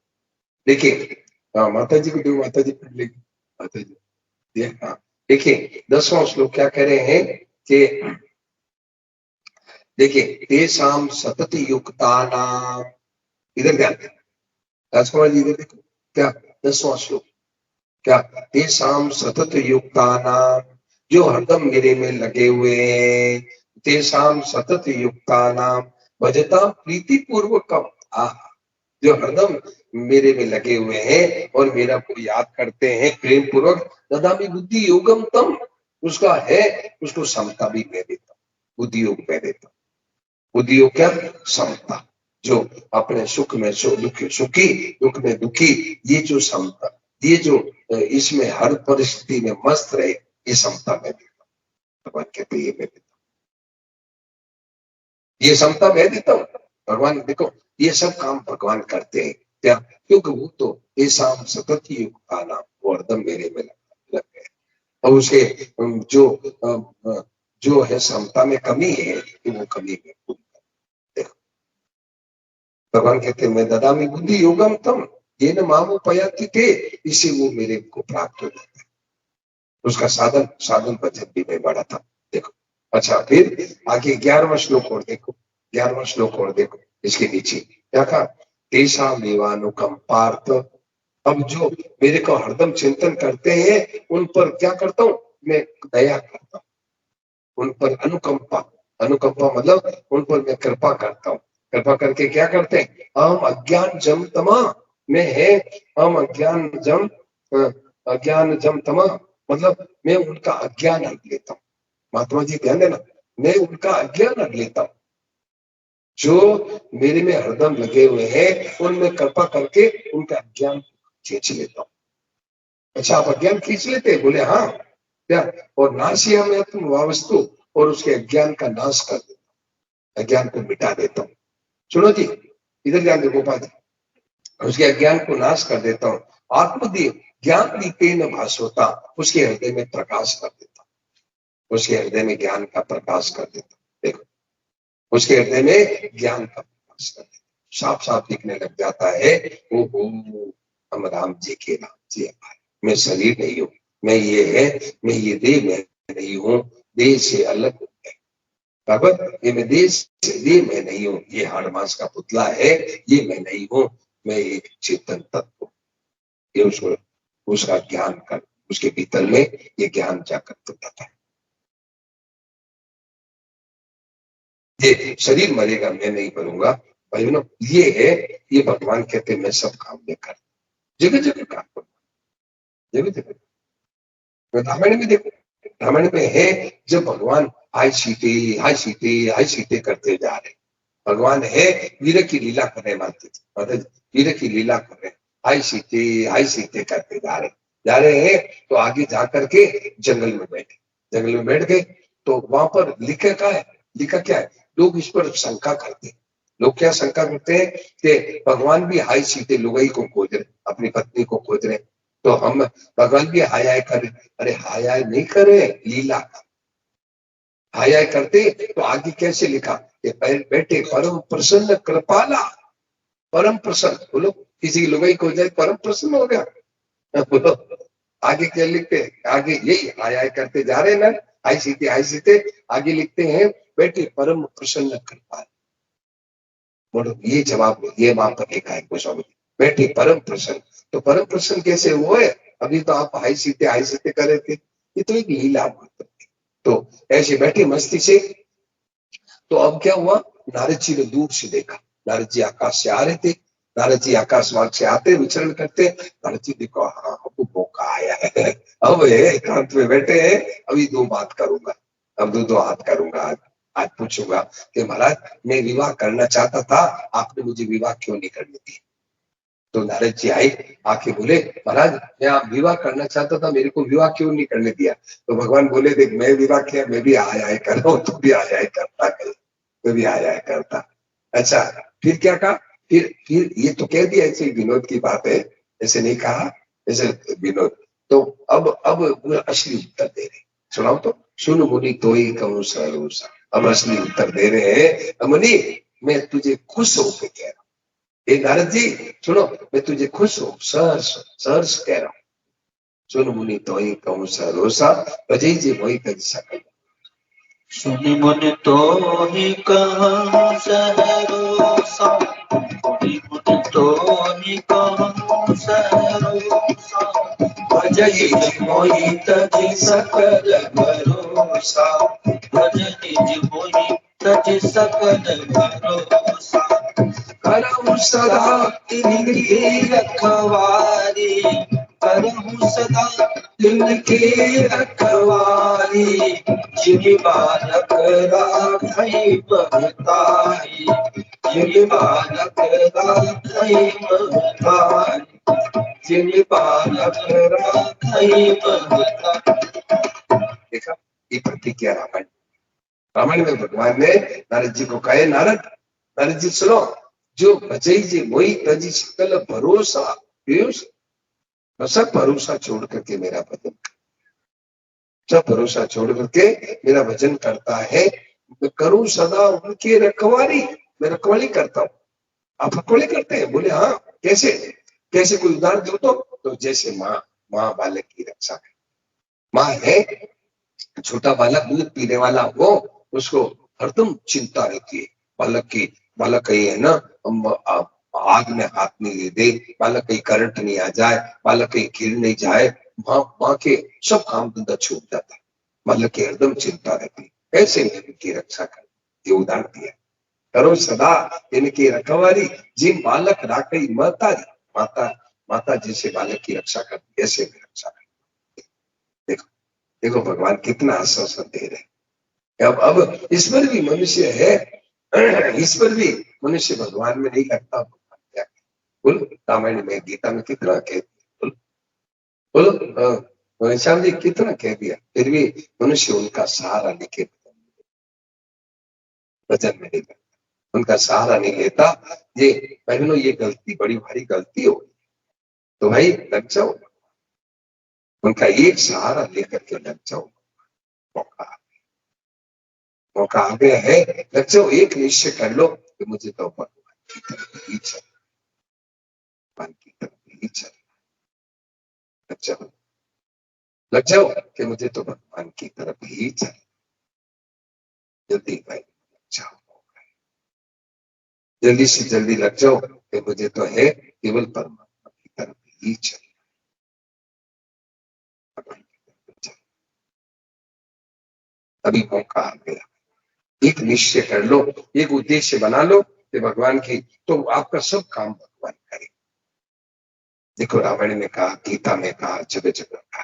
देखिए माता जी को दो, माता जी पढ़ लेगी। माता जी हाँ देखिए 10वां श्लोक क्या कह रहे हैं कि देखिए तेषाम सतत युक्तानाम। इधर ध्यान दें राजकुमार जी, इधर देखो क्या 10वां श्लोक क्या? तेषाम सतत युक्तानाम जो हरदम मेरे में लगे हुए हैं। तेषाम सतत युक्तानाम भजता प्रीति पूर्वकम। जो हरदम मेरे में लगे हुए हैं और मेरा को याद करते हैं प्रेम पूर्वक। ददामि बुद्धि योगम तम। उसका है उसको समता भी मैं देता हूँ, बुद्धि योग मैं देता हूँ। बुद्धि योग क्या? समता। जो अपने सुख में सुखी दुख में दुखी, ये जो समता, ये जो इसमें हर परिस्थिति में मस्त रहे, ये समता मैं देता हूँ। भगवान कहते ये मैं देता हूँ, ये समता मैं देता हूँ। भगवान देखो ये सब काम भगवान करते हैं क्या? क्योंकि वो तो ये शाम सतत ही युग का नाम वो हरदम मेरे में लग गए। और उसे जो है समता में कमी है कि वो कमी में पूरी। देखो भगवान कहते हैं मैं ददामि बुद्धि योगम तम ये न मामो पयाति थे, इसे वो मेरे को प्राप्त हो जाता है। उसका साधन साधन भजन भी में बड़ा था। देखो अच्छा, फिर आगे 11वां श्लोक और देखो, 11वां श्लोक और देखो, इसके नीचे क्या कहा, तेषा मेवानुकंपार्थ। अब जो मेरे को हरदम चिंतन करते हैं उन पर क्या करता हूं मैं, दया करता हूं, उन पर अनुकंपा, अनुकंपा मतलब उन पर मैं कृपा करता हूँ। कृपा करके क्या करते हैं, हम अज्ञान जम तमा में है, हम अज्ञान जम तमा मतलब मैं उनका अज्ञान हट लेता हूँ। महात्मा जी ध्यान देना, मैं उनका अज्ञान हट लेता हूँ। जो मेरे में हरदम लगे हुए हैं उनमें कृपा करके उनका अज्ञान खींच लेता हूँ। अच्छा आप अज्ञान खींच लेते हैं, बोले हाँ क्या, और नाशिया में तुम वावस्तु, और उसके अज्ञान का नाश कर देता हूं, अज्ञान को मिटा देता हूँ। सुनो जी, इधर ध्यान दो गोपाल जी, उसके अज्ञान को नाश कर देता हूँ। आत्मदेव ज्ञान दीपेन भासोता, उसके हृदय में प्रकाश कर देता हूँ, उसके हृदय में ज्ञान का प्रकाश कर देता हूँ। देखो उसके हृदय में ज्ञान का प्रकाश कर देता हूँ, साफ साफ दिखने लग जाता है, ओहो हम राम जी के राम जी हमारे, मैं शरीर नहीं हूँ, मैं ये है, मैं ये देह में नहीं हूँ, देह से अलग हूँ बराबर, ये मैं देह से, ये मैं नहीं हूँ, ये हाड़ मांस का पुतला है, ये मैं नहीं हूँ, मैं एक चेतन तत्व हूँ। ये उसको उसका ज्ञान कर, उसके भीतर में ये ज्ञान जागृत होता है। ये शरीर मरेगा मैं नहीं मरूंगा भाई, ये है, ये भगवान कहते मैं सब काम में कर, जगह जगह काम करूँ, जगह जगह। रामायण में देखो, रामायण में है जब भगवान हाय सीते करते जा रहे, भगवान है वीर की लीला करने मानते थे, मतलब वीर की लीला कर रहे, हाय सीते करते जा रहे हैं, तो आगे जा करके जंगल में बैठे, जंगल में बैठ गए, तो वहां पर लिखा क्या है, लिखा क्या है, लोग इस पर शंका करते हैं। लोग क्या शंका करते हैं कि भगवान भी हाय सीते लुगाई को खोज रहे, अपनी पत्नी को खोज रहे, तो हम भगवान भी हाय हाय कर, अरे हाय हाय नहीं कर रहे, लीला हाय हाय करते, तो आगे कैसे लिखा, ये बैठे परम प्रसन्न कृपाला, परम प्रसन्न, बोलो किसी की लुगाई को जाए परम प्रसन्न हो गया, बोलो आगे क्या लिखते हैं, आगे यही हाय हाय करते जा रहे ना, हाय सीते आगे लिखते हैं बैठे परम प्रसन्न कृपाल, बोलो ये जवाब, ये वहां पर लिखा है गोस्वामी, बैठे परम प्रसन्न, तो परम प्रसन्न कैसे हुए, अभी तो आप हाय सीते कर रहे थे, ये तो एक लीला मात्र थी, तो ऐसे बैठे मस्ती से। तो अब क्या हुआ, नारद जी ने दूर से देखा, नारद जी आकाश से आ रहे थे, नारद जी आकाश मार्ग से आते विचरण करते, नारद जी देखो हाँ अब मौका आया है, अब एकांत में बैठे हैं, अभी दो बात करूंगा, अब दो हाथ करूंगा, आज पूछूंगा कि महाराज मैं विवाह करना चाहता था, आपने मुझे विवाह क्यों नहीं करने दिया। तो नारद जी आए, आके बोले महाराज मैं आप विवाह करना चाहता था, मेरे को विवाह क्यों नहीं करने दिया। तो भगवान बोले देख मैं विवाह किया, मैं भी आय आय कर रहा हूँ, तू भी आय आय करता कर, तो भी आया करता। अच्छा फिर क्या कहा, फिर ये तो कह दिया ऐसे विनोद की बात है, ऐसे नहीं कहा, ऐसे विनोद, तो अब असली उत्तर दे रहे, सुनाओ तो, सुन मुनि तो ही कहूँ सरोसा, अब असली उत्तर दे रहे हैं, मुनि मैं तुझे खुश होकर कह रहा हूँ, हे नारद जी सुनो, मैं तुझे खुश हूँ, सहर्ष सहर्ष कह रहा हूँ, सुन मुनि तो ही कहूँ सरोसा, भजई जी वही कर सकल, सुनि मुनि तो ही कहूँ सहरोसा, सुनि मुनि तो ही कहूँ सहरोसा, भजई मोहि तजि सकल भरोसा, भजई मोहि तजि सकल भरोसा, करहु सदा तिनकी रखवारी, करहु सदा तिनकी रखवारी, जिनि बालक राखई महतारी, जिनि बालक राखई महतारी, जिनि बालक राखई महतारी। देखा ये प्रतिज्ञा रामायण, रामायण में भगवान ने नारद जी को कहे, नारद जी सुनो, जो भजई जी वही तजी सकल भरोसा, सब भरोसा छोड़ करके मेरा भजन, सब भरोसा छोड़ करके मेरा भजन करता है, मैं करूं सदा उनकी रखवाली, मैं रखवाली करता हूँ। आप रखवाली करते हैं, बोले हाँ कैसे, कैसे कोई उदाहरण दो तो जैसे माँ बालक की रक्षा करे, माँ है, छोटा बालक दूध पीने वाला हो, उसको हरदम चिंता रहती है बालक की, बालक कहीं है ना आग में हाथ नहीं दे, बालक कहीं करंट नहीं आ जाए, बालक कहीं गिर नहीं जाए। माँ के सब काम धंधा छूट जाता है, बालक की हरदम चिंता रहती है। ऐसे में इनकी रक्षा कर, ये उदाहरण दिया। करो सदा इनकी रखवारी, जिन बालक राखई महतारी, माता माता जैसे बालक की रक्षा करती, ऐसे भी रक्षा करती। देखो देखो भगवान कितना आश्वासन दे रहे हैं। अब ईश्वर भी मनुष्य है, ईश्वर भी मनुष्य भगवान में नहीं लगता। बोलो रामायण में, गीता में कितना कह दिया, बोलो बोलो श्याम जी कितना कह दिया, फिर भी मनुष्य उनका सहारा लेके वचन में नहीं, उनका सहारा नहीं लेता। ये बहनों, ये गलती बड़ी भारी गलती हो, तो भाई लग जाओ, उनका एक सहारा लेकर के लग जाओ। मौका मौका आ गया है, लग जाओ, एक निश्चय कर लो कि मुझे तो भगवान की तरफ ही चल, भगवान की तरफ ही चल, लग जाओ, लग जाओ कि मुझे तो भगवान की तरफ ही चल, जल्दी भाई लग जाओ, जल्दी से जल्दी लग जाओ कि मुझे तो है केवल परमात्मा की तरफ ही चल, भगवान की तरफ चल। अभी मौका आ गया, एक निश्चय कर लो, एक उद्देश्य बना लो कि भगवान की, तो आपका सब काम भगवान करे। देखो रामायण में कहा, गीता में कहा, जगह जगह कहा।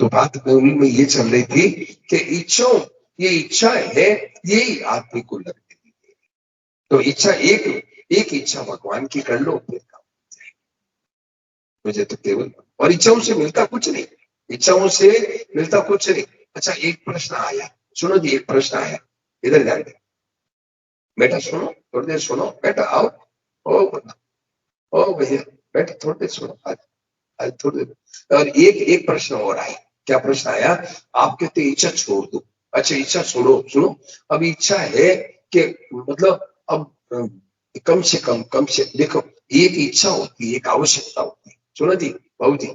तो बात में ये चल रही थी कि इच्छाओं, ये इच्छा है, यही आदमी को लगती है। तो इच्छा एक इच्छा भगवान की कर लो, फिर काम हो जाएगा। मुझे तो केवल, और इच्छाओं से मिलता कुछ नहीं, इच्छाओं से मिलता कुछ नहीं। अच्छा एक प्रश्न आया, सुनो जी, एक प्रश्न आया, इधर ध्यान दे बेटा, सुनो थोड़ी देर सुनो बेटा, आओ ओ भैया बेटा, थोड़ी देर सुनो, आज थोड़ी देर। और एक प्रश्न और आया, क्या प्रश्न आया, आप कहते इच्छा छोड़ दो। अच्छा इच्छा छोड़ो, सुनो, अब इच्छा है कि मतलब अब कम से देखो, एक इच्छा होती है, एक आवश्यकता होती है। सुनो जी बाबू जी,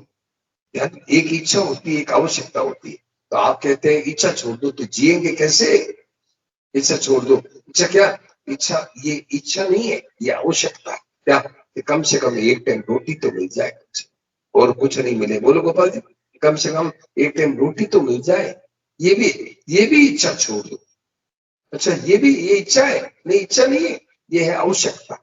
ध्यान, एक इच्छा होती है, एक आवश्यकता होती है। तो आप कहते हैं इच्छा छोड़ दो, तो जिएंगे कैसे? इच्छा छोड़ दो, इच्छा क्या, इच्छा ये इच्छा नहीं है, ये आवश्यकता है। क्या, कि कम से कम एक टाइम रोटी तो मिल जाए, और कुछ नहीं मिले, बोलो गोपाल जी, कम से कम एक टाइम रोटी तो मिल जाए, ये भी इच्छा छोड़ दो। अच्छा ये इच्छा है, नहीं इच्छा नहीं है, ये है आवश्यकता।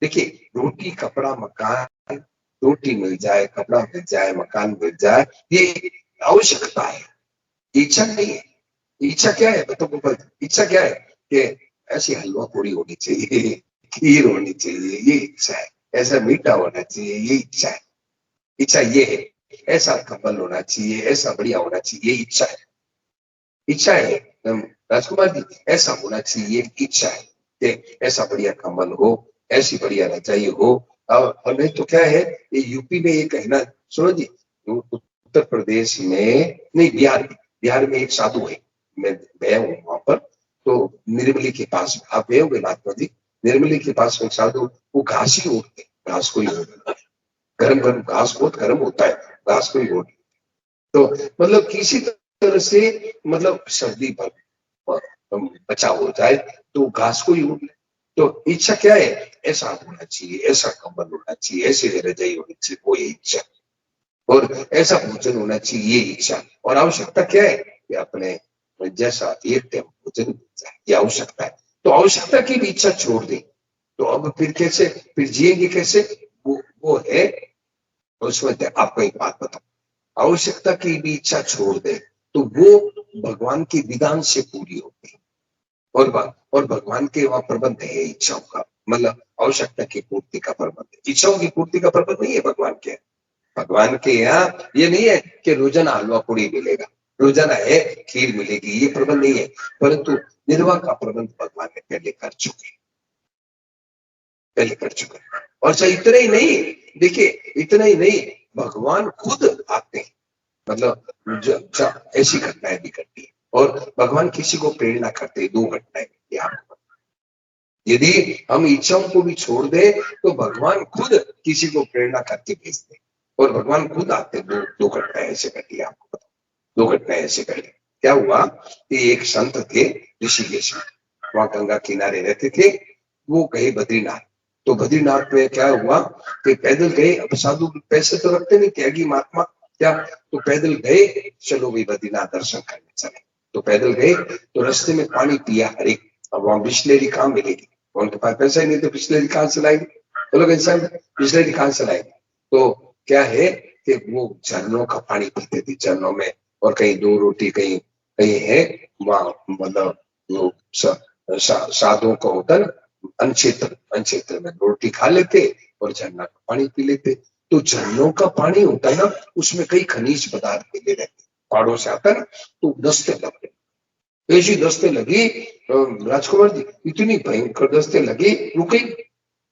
देखिए रोटी कपड़ा मकान, रोटी मिल जाए, कपड़ा मिल जाए, मकान मिल जाए, ये आवश्यकता है, इच्छा नहीं है। इच्छा क्या है बताओ गोपाल, इच्छा क्या है कि ऐसी हलवा पूरी होनी चाहिए, खीर होनी चाहिए, ये इच्छा है। ऐसा मीठा होना चाहिए, ये इच्छा है। इच्छा ये है, ऐसा कपल होना चाहिए, ऐसा बढ़िया होना चाहिए, ये इच्छा है। इच्छा है राजकुमार जी, ऐसा होना चाहिए, इच्छा है कि ऐसा बढ़िया कमल हो, ऐसी बढ़िया रजाई हो। और नहीं तो क्या है, ये यूपी में ये कहना, सुनो जी, उत्तर प्रदेश में नहीं, बिहार में एक साधु है, मैं गया हूँ वहां पर, तो निर्मली के पास आप गए होंगे महात्मा जी, निर्मली के पास में साधु, वो घास ही ओढ़ते, घास को ही ओढ़ते, गरम गरम घास बहुत गर्म होता है, घास को ही ओढ़, तो मतलब किसी तरह से मतलब सर्दी पर बचाव हो जाए, तो घास को ही ओढ़ ले। तो इच्छा क्या है, ऐसा होना चाहिए, ऐसा कंबल होना चाहिए, ऐसी रजाई होनी चाहिए, वो ये इच्छा, और ऐसा भोजन होना चाहिए, ये इच्छा। और आवश्यकता क्या है कि अपने जैसा एक टाइम भोजन मिल जाए, ये आवश्यकता है। तो आवश्यकता की भी इच्छा छोड़ दे, तो अब फिर कैसे, फिर जिएंगे कैसे? वो है, उसमें आपको एक बात बताओ, आवश्यकता की भी इच्छा छोड़ दे तो वो भगवान के विधान से पूरी होती है। और भगवान के वहां प्रबंध है इच्छाओं का, मतलब आवश्यकता की पूर्ति का प्रबंध है, इच्छाओं की पूर्ति का प्रबंध नहीं है भगवान के। भगवान के यहाँ ये नहीं है कि रोजाना हलवा पूड़ी मिलेगा, रोजाना है खीर मिलेगी, ये प्रबंध नहीं है, परंतु निर्वाह का प्रबंध भगवान ने पहले कर चुके, पहले कर चुके। और अच्छा इतना ही नहीं, देखिए इतना ही नहीं, भगवान खुद आते हैं, मतलब ऐसी घटनाएं भी घटती है, और भगवान किसी को प्रेरणा करते हैं, दो घटनाएं घटती है आपको। यदि हम इच्छाओं को भी छोड़ दे तो भगवान खुद किसी को प्रेरणा करके भेजते, और भगवान खुद आते, दो घटनाएं ऐसे घटी है आपको। दो घटनाएं ऐसे घट गई। क्या हुआ कि एक संत थे ऋषिकेश में, वहां गंगा किनारे रहते थे। वो गए बद्रीनाथ। तो बद्रीनाथ में क्या हुआ कि पैदल गए। अब साधु पैसे तो रखते नहीं, त्यागी महात्मा, क्या तो पैदल गए, चलो भाई बद्रीनाथ दर्शन करने चले। तो पैदल गए, तो रास्ते में पानी पिया हर एक। अब वहां बिस्लेरी कहाँ मिलेगी, उनके पास पैसा ही नहीं, तो बिस्लेरी कहाँ से लाएंगे, तो लोग इंसान बिस्लेरी कहाँ से लाएंगे। तो क्या है कि वो झरनों का पानी पीते थे, झरनों में। और कहीं दो रोटी, कहीं कहीं है वहां, मतलब वो साधुओं का होता है अनक्षेत्र में रोटी खा लेते और झरना का पानी पी लेते। तो झरनों का पानी होता है ना, उसमें कई खनिज पदार्थ मिले रहते, पहाड़ों से आता है ना, तो दस्ते लग गए। ऐसी दस्ते लगी राजकुमार जी, इतनी भयंकर दस्ते लगी, रुके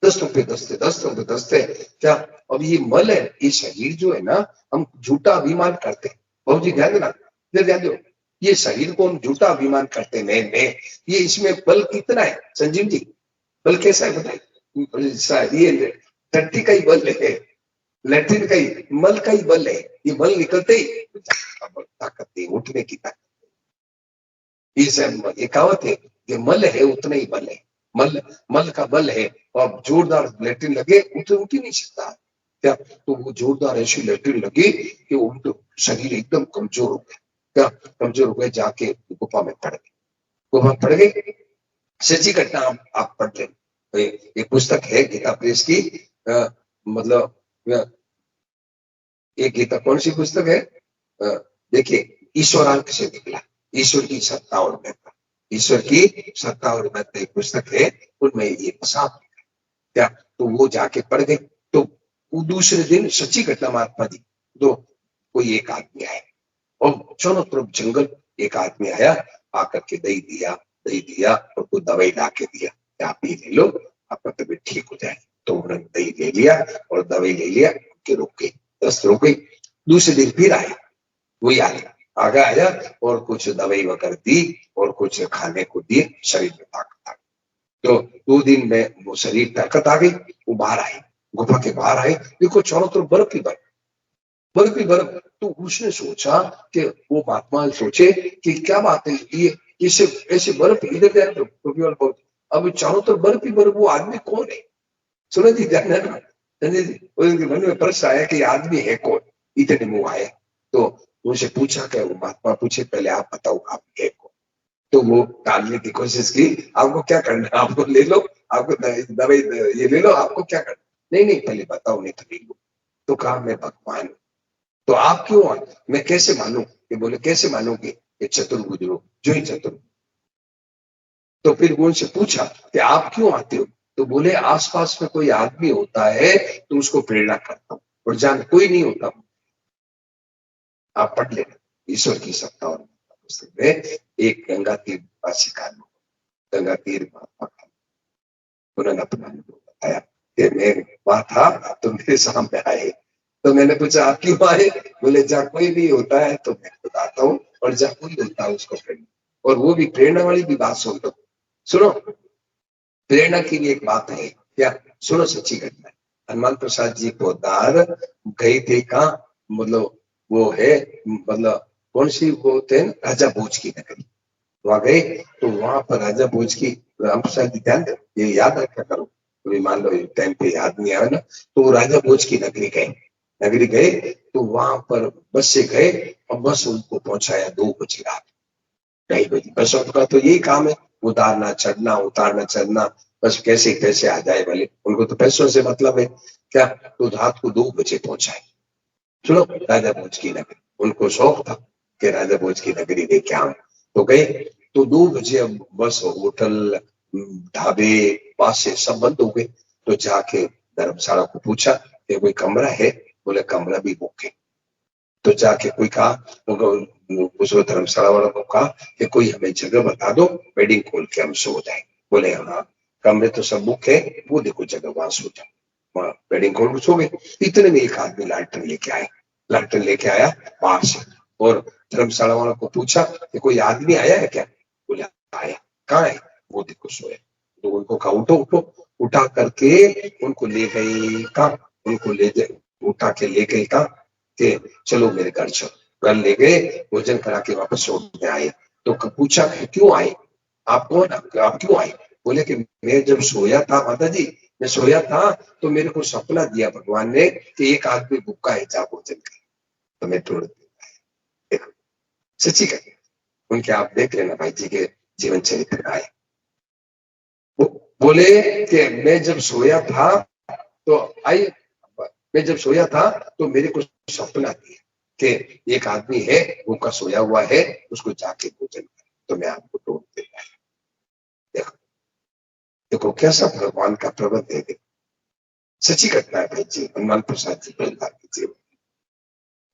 10 रुपए दस्ते, 10 रुपए दस्ते। क्या अब ये मल है, ये शरीर जो है ना, हम झूठा अभिमान करते हैं। बहुत जी ध्यान देना, ध्यान दो, ये शरीर को हम झूठा अभिमान करते हैं। मैं ये इसमें बल कितना है संजीव जी, बल कैसा है बताइए। ये टट्टी का ही बल है, लैट्रिन का ही, मल का ही बल है। ये मल निकलते ही ताकत है, उठने की ताकत। ये कहावत है कि मल है उतना ही बल है, मल मल का बल है। और जोरदार लैट्रिन लगे, उठ ही नहीं सकता। क्या तो वो जोरदार ऐसी लैट्रिन लगी कि उनको शरीर एकदम कमजोर हो गया। क्या कमजोर हो गए, जाके गुफा में पड़ गए। गुफा पड़ गए, सच्ची घटना आप पढ़ लें। एक पुस्तक है गीता प्रेस की, मतलब ये गीता कौन सी पुस्तक है, देखिए ईश्वरांक से निकला, ईश्वर की सत्ता और महत्ता, ईश्वर की सत्ता और महत्ता एक पुस्तक है, उनमें ये साफ लिखा। क्या तो वो जाके पढ़ गए। तो वो दूसरे दिन सच्ची घटना महात्मा जी, तो कोई एक आदमी आया और चारों तरफ जंगल। एक आदमी आया, आकर के दही दिया और कोई दवाई ला के दिया, आप ये ले लो, आपका तबीयत ठीक हो जाए। तो उन्होंने दही ले लिया और दवाई ले लिया, उनके रुक गई, दस्त रुक गई। दूसरे दिन फिर आया, वही आगे आया और कुछ दवाई वगैरह दी और कुछ खाने को दिए, शरीर में ताकत आ गई। तो 2 दिन में वो शरीर ताकत आ गई, वो बाहर आए, गुफा के बाहर आए, देखो चारों तरफ बर्फ ही बर्फ, बर्फ ही बर्फ। तो उसने सोचा कि वो महात्मा सोचे कि क्या बात है, ये इसे ऐसे बर्फ इधर जाए तो अब चारों तरफ बर्फ ही बर्फ, वो आदमी कौन है। सुनो जी, ध्यान है ना संजय जी, उनके मन में प्रश्न आया कि आदमी है कौन, इतने मुंह आए। तो उनसे पूछा कि वो महात्मा पूछे, पहले आप बताओ आप है कौन। तो वो टालने की कोशिश की, आपको क्या करना है, आपको ले लो, आपको दवाई ये ले लो, आपको क्या करना, नहीं नहीं पहले बताओ, नहीं तो ले लो। तो कहा मैं भगवान, तो आप क्यों आए, मैं कैसे मानूं। ये बोले कैसे मानोगे, ये चतुर्भुज हो, जो ही चतुर्भुज। तो फिर वो उनसे पूछा कि आप क्यों आते हो। तो बोले आसपास में कोई आदमी होता है तो उसको प्रेरणा करता हूँ, और जान कोई नहीं होता। आप पढ़ लेना ईश्वर की सत्ता और पुस्तक में। एक गंगा तीर वासी का अनुभव, गंगा तीर महात्मा का, उन्होंने अपना अनुभव बताया कि मैं वहां था तो मेरे सामने आए। तो मैंने पूछा आप क्यों आए, बोले जहाँ कोई नहीं होता है तो मैं खुद आता हूँ, और जहाँ कोई होता है उसको प्रेरणा। और वो भी प्रेरणा वाली भी बात सुन लो, सुनो, प्रेरणा की भी एक बात है क्या, सुनो सच्ची घटना है। हनुमान प्रसाद जी पोदार गए थे कहाँ, मतलब वो है, मतलब कौन सी वो थे, राजा भोज की नगरी। वहां गए तो वहां पर राजा भोज की, राम प्रसाद जी ध्यान दे, ये याद रखा करो, कभी मान लो टाइम पे याद नहीं आया ना, तो वो राजा भोज की नगरी गए। नगरी गए तो वहां पर बस से गए, और बस उनको पहुंचाया 2 बजे रात, 2:30 बजे। बसों का तो यही काम है, उतारना चढ़ना, उतारना चढ़ना, बस कैसे कैसे आ जाए वाले, उनको तो पैसों से मतलब है। क्या तो रात को 2 बजे पहुंचाए। सुनो, राजा भोज की नगरी, उनको शौक था कि राजा भोज की नगरी देखे आऊं। तो गए, तो 2 बजे अब बस होटल ढाबे बासे सब बंद हो गए। तो जाके धर्मशाला को पूछा कि कोई कमरा है, बोले कमरा भी बुक है। तो जाके कोई कहा, उस धर्मशाला वालों को कहा कि कोई हमें जगह बता दो, वेडिंग खोल के हम सो जाए। बोले हाँ कमरे तो सब बुक है, वो देखो जगह, वहां सो जाओ। वहां वेडिंग खोल सो गए। इतने में एक आदमी लालटेन लेके आया, लालटेन लेके आया बाहर से, और धर्मशाला वालों को पूछा कि कोई आदमी आया है क्या। बोले आया, कहाँ है, वो देखो सोया। तो उनको कहा उठो उठो, उठा करके उनको ले गई कहा, उनको ले गए, उठा के ले गई कहा कि चलो मेरे घर चलो। घर ले गए, भोजन करा के वापस छोड़ने आए। तो पूछा कि क्यों आए, आप कौन, आप क्यों आए? बोले कि मैं जब सोया था माता जी, मैं सोया था तो मेरे को सपना दिया भगवान ने कि एक आदमी भूखा है, जा भोजन कर। तो मैं तोड़ देखो, सच्ची कही उनके, आप देख लेना भाई जी के जीवन चरित्र आए। वो बोले कि मैं जब सोया था तो आई, मैं जब सोया था तो मेरे को सपना दिया कि एक आदमी है भूखा सोया हुआ है, उसको जाके भोजन कर, तो मैं आपको तोड़ देता। देखो देखो कैसा भगवान का प्रबंध है। सच्ची घटना है भाई जी, हनुमान प्रसाद जी पोद्दार के जीवन,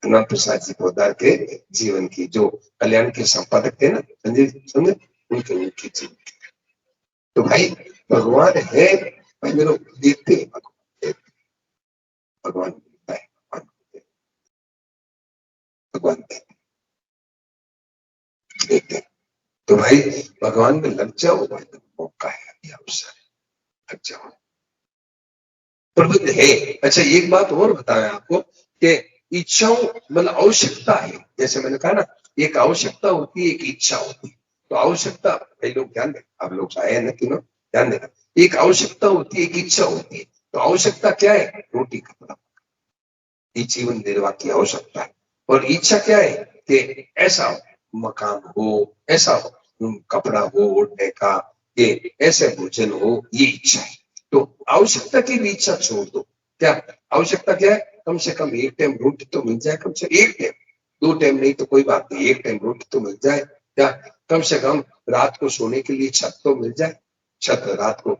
हनुमान प्रसाद जी पोद्दार के जीवन की, जो कल्याण के संपादक थे ना संजय समझे, उनके जीवन। तो भाई भगवान है, भाई मेरे देखते हैं भगवान, भगवान मिलता है, भगवान देखते हैं। तो भाई भगवान में लग जाओ भाई, तो मौका है, अभी अवसर है, लग जाओ, प्रबंध है। अच्छा एक बात और बताया आपको कि इच्छाओं मतलब आवश्यकता है, जैसे मैंने कहा ना, एक आवश्यकता होती है, एक इच्छा होती है। तो आवश्यकता, भाई लोग ध्यान दें, आप लोग आए ना तीनों, ध्यान देना, एक आवश्यकता होती है, एक इच्छा होती है। तो आवश्यकता क्या है? रोटी कपड़ा, ये जीवन निर्वाह की आवश्यकता है। और इच्छा क्या है? कि ऐसा मकान हो, ऐसा कपड़ा हो ओढ़ने का, ये ऐसे भोजन हो, ये इच्छा है। तो आवश्यकता की भी इच्छा छोड़ दो। क्या आवश्यकता क्या है? कम से कम एक टाइम रोटी तो मिल जाए, कम से एक टाइम, दो टाइम नहीं तो कोई बात नहीं, एक टाइम रोटी तो मिल जाए। क्या कम से कम रात को सोने के लिए छत तो मिल जाए, छत रात को।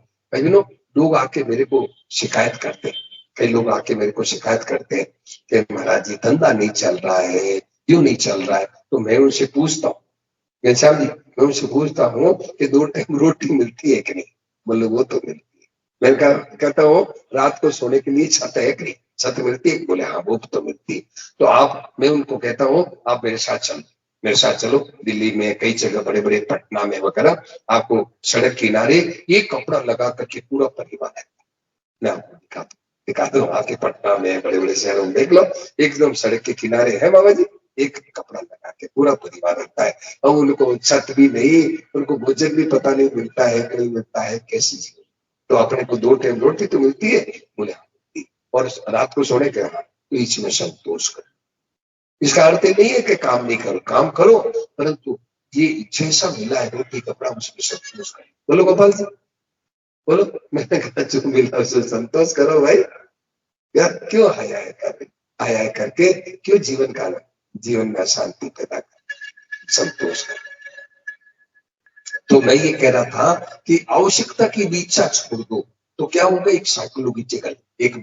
लोग आके मेरे को शिकायत करते हैं, कई लोग आके मेरे को शिकायत करते हैं कि महाराज जी धंधा नहीं चल रहा है, क्यों नहीं चल रहा है? तो मैं उनसे पूछता हूँ, घनश्याम जी, मैं उनसे पूछता हूँ कि दो टाइम रोटी मिलती है कि नहीं? बोले वो तो मिलती है। मैं कहता हूँ रात को सोने के लिए छत है कि नहीं? छत मिलती है? बोले हाँ वो तो मिलती है। तो आप, मैं उनको कहता हूँ आप मेरे साथ चलो, मेरे साथ चलो, दिल्ली में कई जगह, बड़े बड़े पटना में वगैरह, आपको सड़क किनारे एक कपड़ा लगा करके पूरा परिवार है, मैं आपको दिखाता हूँ, आके पटना में बड़े बड़े शहरों में देख लो, एकदम सड़क के किनारे है बाबा जी, एक कपड़ा लगा के पूरा परिवार रहता है। और उनको छत भी नहीं, उनको भोजन भी पता नहीं मिलता है कि नहीं मिलता है, कैसी चीज। तो अपने को दो टाइम रोटी तो मिलती है, बोले हाँ मिलती है, और रात को सोने के तो इसमें संतोष करो। इसका अर्थ नहीं है कि काम नहीं करो, काम करो, परंतु ये जैसा मिला है रोटी कपड़ा, उसमें संतोष करो। बोलो गोपाल जी, बोलो। मैंने कहा जो मिला उसमें संतोष करो भाई, यार क्यों आया है कर, आया है करके क्यों जीवन का, जीवन में अशांति पैदा कर, संतोष कर। तो मैं ये कह रहा था कि आवश्यकता की भी इच्छा छोड़ दो, तो क्या होगा? एक साइकोलॉजिकल, एक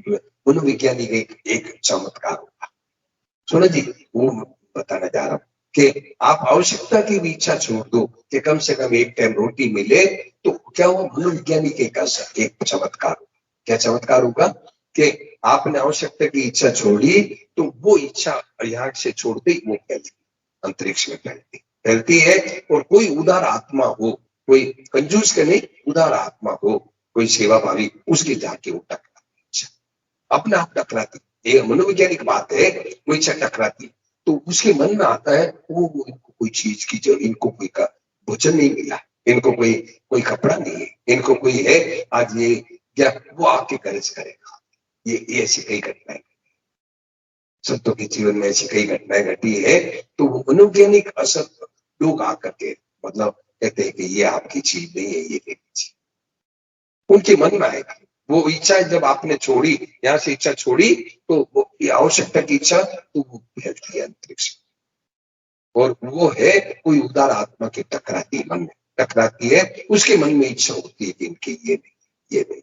मनोविज्ञानिक एक चमत्कार होगा। सुनो जी, वो बताने जा रहा हूँ कि आप आवश्यकता की भी इच्छा छोड़ दो कि कम से कम एक टाइम रोटी मिले, तो क्या वो मनोवैज्ञानिक एक चमत्कार, क्या चमत्कार होगा कि आपने आवश्यकता की इच्छा छोड़ी, तो वो इच्छा यहाँ से छोड़ते ही वो फैलती, अंतरिक्ष में फैलती फैलती है। और कोई उदार आत्मा हो, कोई कंजूस के नहीं, उदार आत्मा हो, कोई सेवा भावी, उसके जाके वो टकराती, अपने आप टकराती। ये मनोवैज्ञानिक बात है, वो इच्छा टकराती, तो उसके मन में आता है वो इनको कोई चीज की जो, इनको कोई का भोजन नहीं मिला, इनको कोई कोई कपड़ा नहीं है, इनको कोई है आज ये क्या, वो आके गरज करेगा। ये ऐसी कई घटनाएं, संतों के जीवन में ऐसी कई घटनाएं घटी है। तो वो मनोवैज्ञानिक असर, लोग आकर के मतलब कहते हैं कि ये आपकी चीज नहीं है, ये मेरी चीज, उनके मन में आएगा। वो इच्छा जब आपने छोड़ी, यहाँ से इच्छा छोड़ी, तो वो ये आवश्यकता की इच्छा, तो वो फैलती है अंतरिक्ष, और वो है कोई उदार आत्मा की टकराती, मन में टकराती है, उसके मन में इच्छा होती है कि इनके ये नहीं, ये नहीं,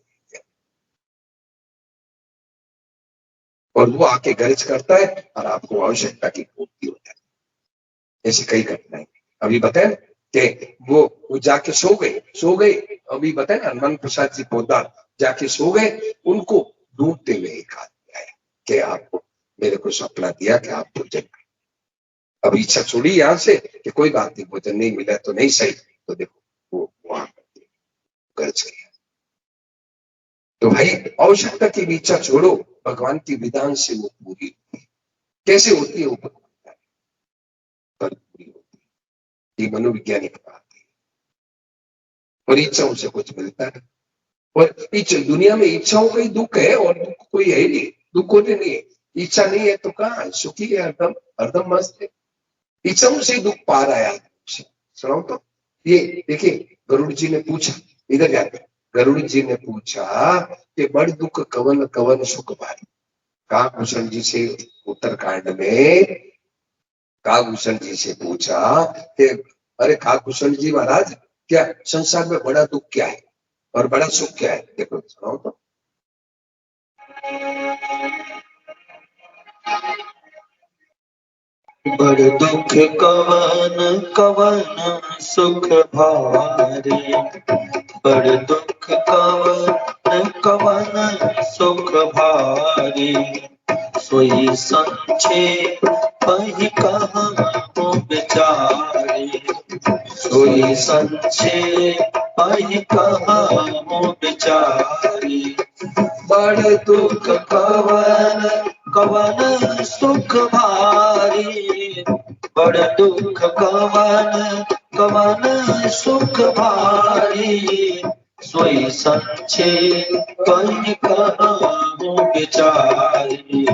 और वो आके गरज करता है और आपको आवश्यकता की पूर्ति होता है। ऐसी कई घटनाएं अभी बताए कि वो जाके सो गए, अभी बताए ना हनुमान प्रसाद जी पोद्दार जाके सो गए, उनको ढूंढते हुए एक आदमी आया कि आपको, मेरे को सपना दिया कि आप भोजन करें। अब इच्छा छोड़ी यहाँ से कि कोई बात नहीं, भोजन नहीं मिला तो नहीं सही, तो देखो वो वहां गरज गया। तो भाई आवश्यकता की भी इच्छा छोड़ो, भगवान की विधान से वो पूरी कैसे होती है वो भगवान, ये मनोवैज्ञानिक बात है। और इच्छाओं से कुछ मिलता है, और दुनिया में इच्छाओं का ही दुख है, और दुख कोई है ही नहीं, दुख कोई नहीं है। इच्छा नहीं है तो कहाँ सुखी है, हरदम हरदम मस्त है। इच्छाओं से दुख पा रहा है। सुनाओ तो, ये देखिए गरुड़ जी ने पूछा, इधर जाते, गरुड़ जी ने पूछा कि बड़ दुख कवन कवन सुख भारी। काकभूषण जी से उत्तरकांड में काकभूषण जी से पूछा कि अरे काकभूषण जी महाराज, क्या संसार में बड़ा दुख क्या है और बड़ा सुख क्या है? देखो सुनाओ तो। बड़ दुख कवन कवन सुख भारी, बड़ दुख कवन कवन सुख भारी, सोई संक्षेप ही कहूँ बिचारी, सोई संक्षेप ही कहूँ बिचारी, बड़ दुख कवन कवन सुख भारी, बड़ दुख कवन कवन सुख भारी, सोई संक्षेप ही कहूँ बिचारी,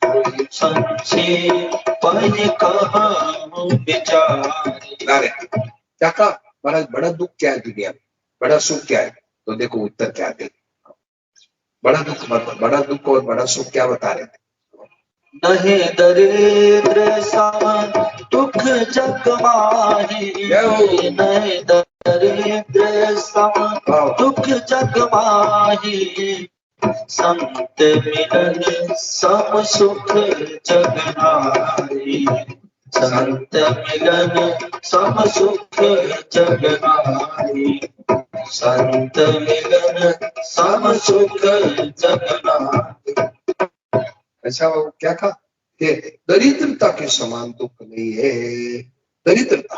सोई संक्षेप ही कहूँ बिचारी। क्या कहा महाराज, बड़ा दुख क्या है दुनिया में, बड़ा सुख क्या है? तो देखो उत्तर क्या दे, बड़ा दुख और बड़ा सुख क्या बता रहे थे? नहीं दरिद्र सम दुख जग माही, नहीं दरिद्र सम दुख जग माही, संत मिलन सम सुख जग नारी, संत मिलन सम सुख जग नारी, संत मिलन सम सुख जग नारी। ऐसा क्या कहा कि दरिद्रता के समान दुख नहीं है, दरिद्रता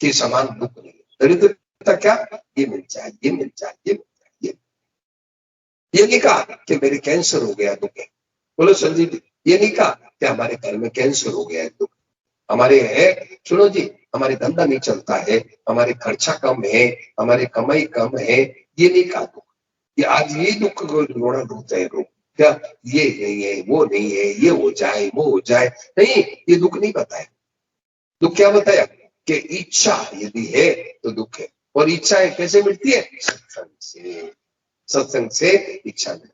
के समान दुख नहीं है। दरिद्रता क्या, ये मिल जाए, ये मिल जाए, ये मिल जाए, ये नहीं कहा कि मेरे कैंसर हो गया दुख है। बोलो संजीव जी, ये नहीं कहा कि हमारे घर में कैंसर हो गया है दुख, हमारे है, सुनो जी, हमारे धंधा नहीं चलता है, हमारे खर्चा कम है, हमारे कमाई कम है, ये नहीं कहा दुख। ये आज ये दुख को रोना रोते हैं लोग, क्या ये नहीं है, वो नहीं है, ये हो जाए, वो हो जाए, नहीं, ये दुख नहीं बताया। दुख क्या बताया कि इच्छा यदि है तो दुख है, और इच्छाएं कैसे मिलती है? सत्संग से, सत्संग से इच्छा मिलती है।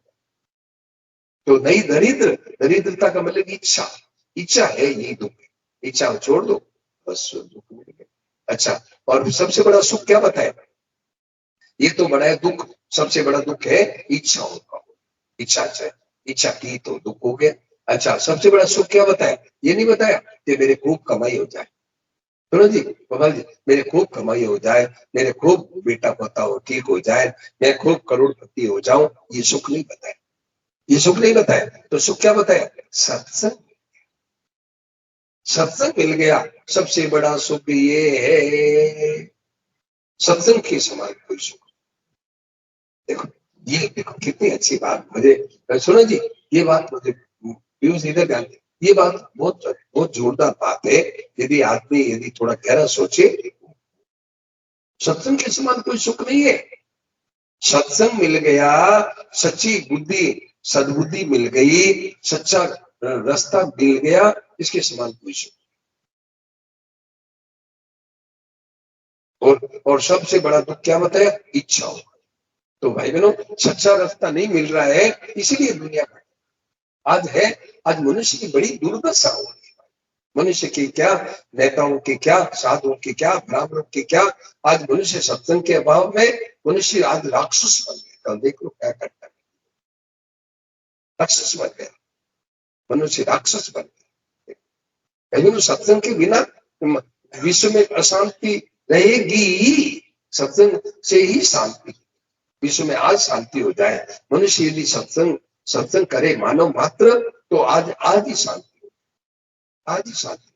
तो नहीं दरिद्रता का मतलब इच्छा, इच्छा है यही दुख है, इच्छा छोड़ दो बस दुख मिल गया। अच्छा, और सबसे बड़ा सुख क्या बताया? ये तो बड़ा है दुख, सबसे बड़ा दुख है इच्छाओं का, इच्छा है, इच्छा की तो दुख हो गया। अच्छा, सबसे बड़ा सुख क्या बताया? ये नहीं बताया कि मेरे खूब कमाई हो जाए, सुनो जी गोपाल जी, मेरे खूब कमाई हो जाए, मेरे खूब बेटा पोता हो ठीक हो जाए, मैं खूब करोड़पति हो जाऊं, ये सुख नहीं बताया, ये सुख नहीं बताया। तो सुख क्या बताया? सत्संग, सत्संग मिल गया, सबसे बड़ा सुख ये है, सत्संग के समान कोई सुख। देखो ये देखो कितनी अच्छी बात, मुझे सुनो जी, ये बात मुझे व्यूज इधर ध्यान दे, ये बात बहुत बहुत जोरदार बात है। यदि आदमी यदि थोड़ा गहरा सोचे, सत्संग के समान कोई सुख नहीं है। सत्संग मिल गया, सच्ची बुद्धि सद्बुद्धि मिल गई, सच्चा रास्ता मिल गया, इसके समान कोई सुख। और सबसे बड़ा दुख क्या बताया? इच्छाओं। तो भाई बहनों, सच्चा रास्ता नहीं मिल रहा है, इसीलिए दुनिया में आज है, आज मनुष्य की बड़ी दुर्दशा हो रही है। मनुष्य की क्या, नेताओं की क्या, साधुओं की क्या, ब्राह्मणों की क्या, आज मनुष्य सत्संग के अभाव में मनुष्य आज राक्षस बन गया। कल देख लो क्या करता है, राक्षस बन गया, मनुष्य राक्षस बन गया। सत्संग के बिना विश्व में अशांति रहेगी, सत्संग से ही शांति, विश्व में आज शांति हो जाए। मनुष्य यदि सत्संग करे मानव मात्र, तो आज ही शांति, आज ही शांति।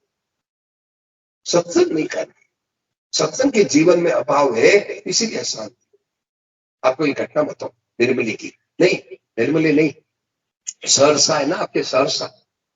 सत्संग नहीं करे, सत्संग के जीवन में अभाव है, इसीलिए शांति। आपको एक घटना बताओ निर्मली की, नहीं निर्मली नहीं, सहरसा है ना, आपके सहरसा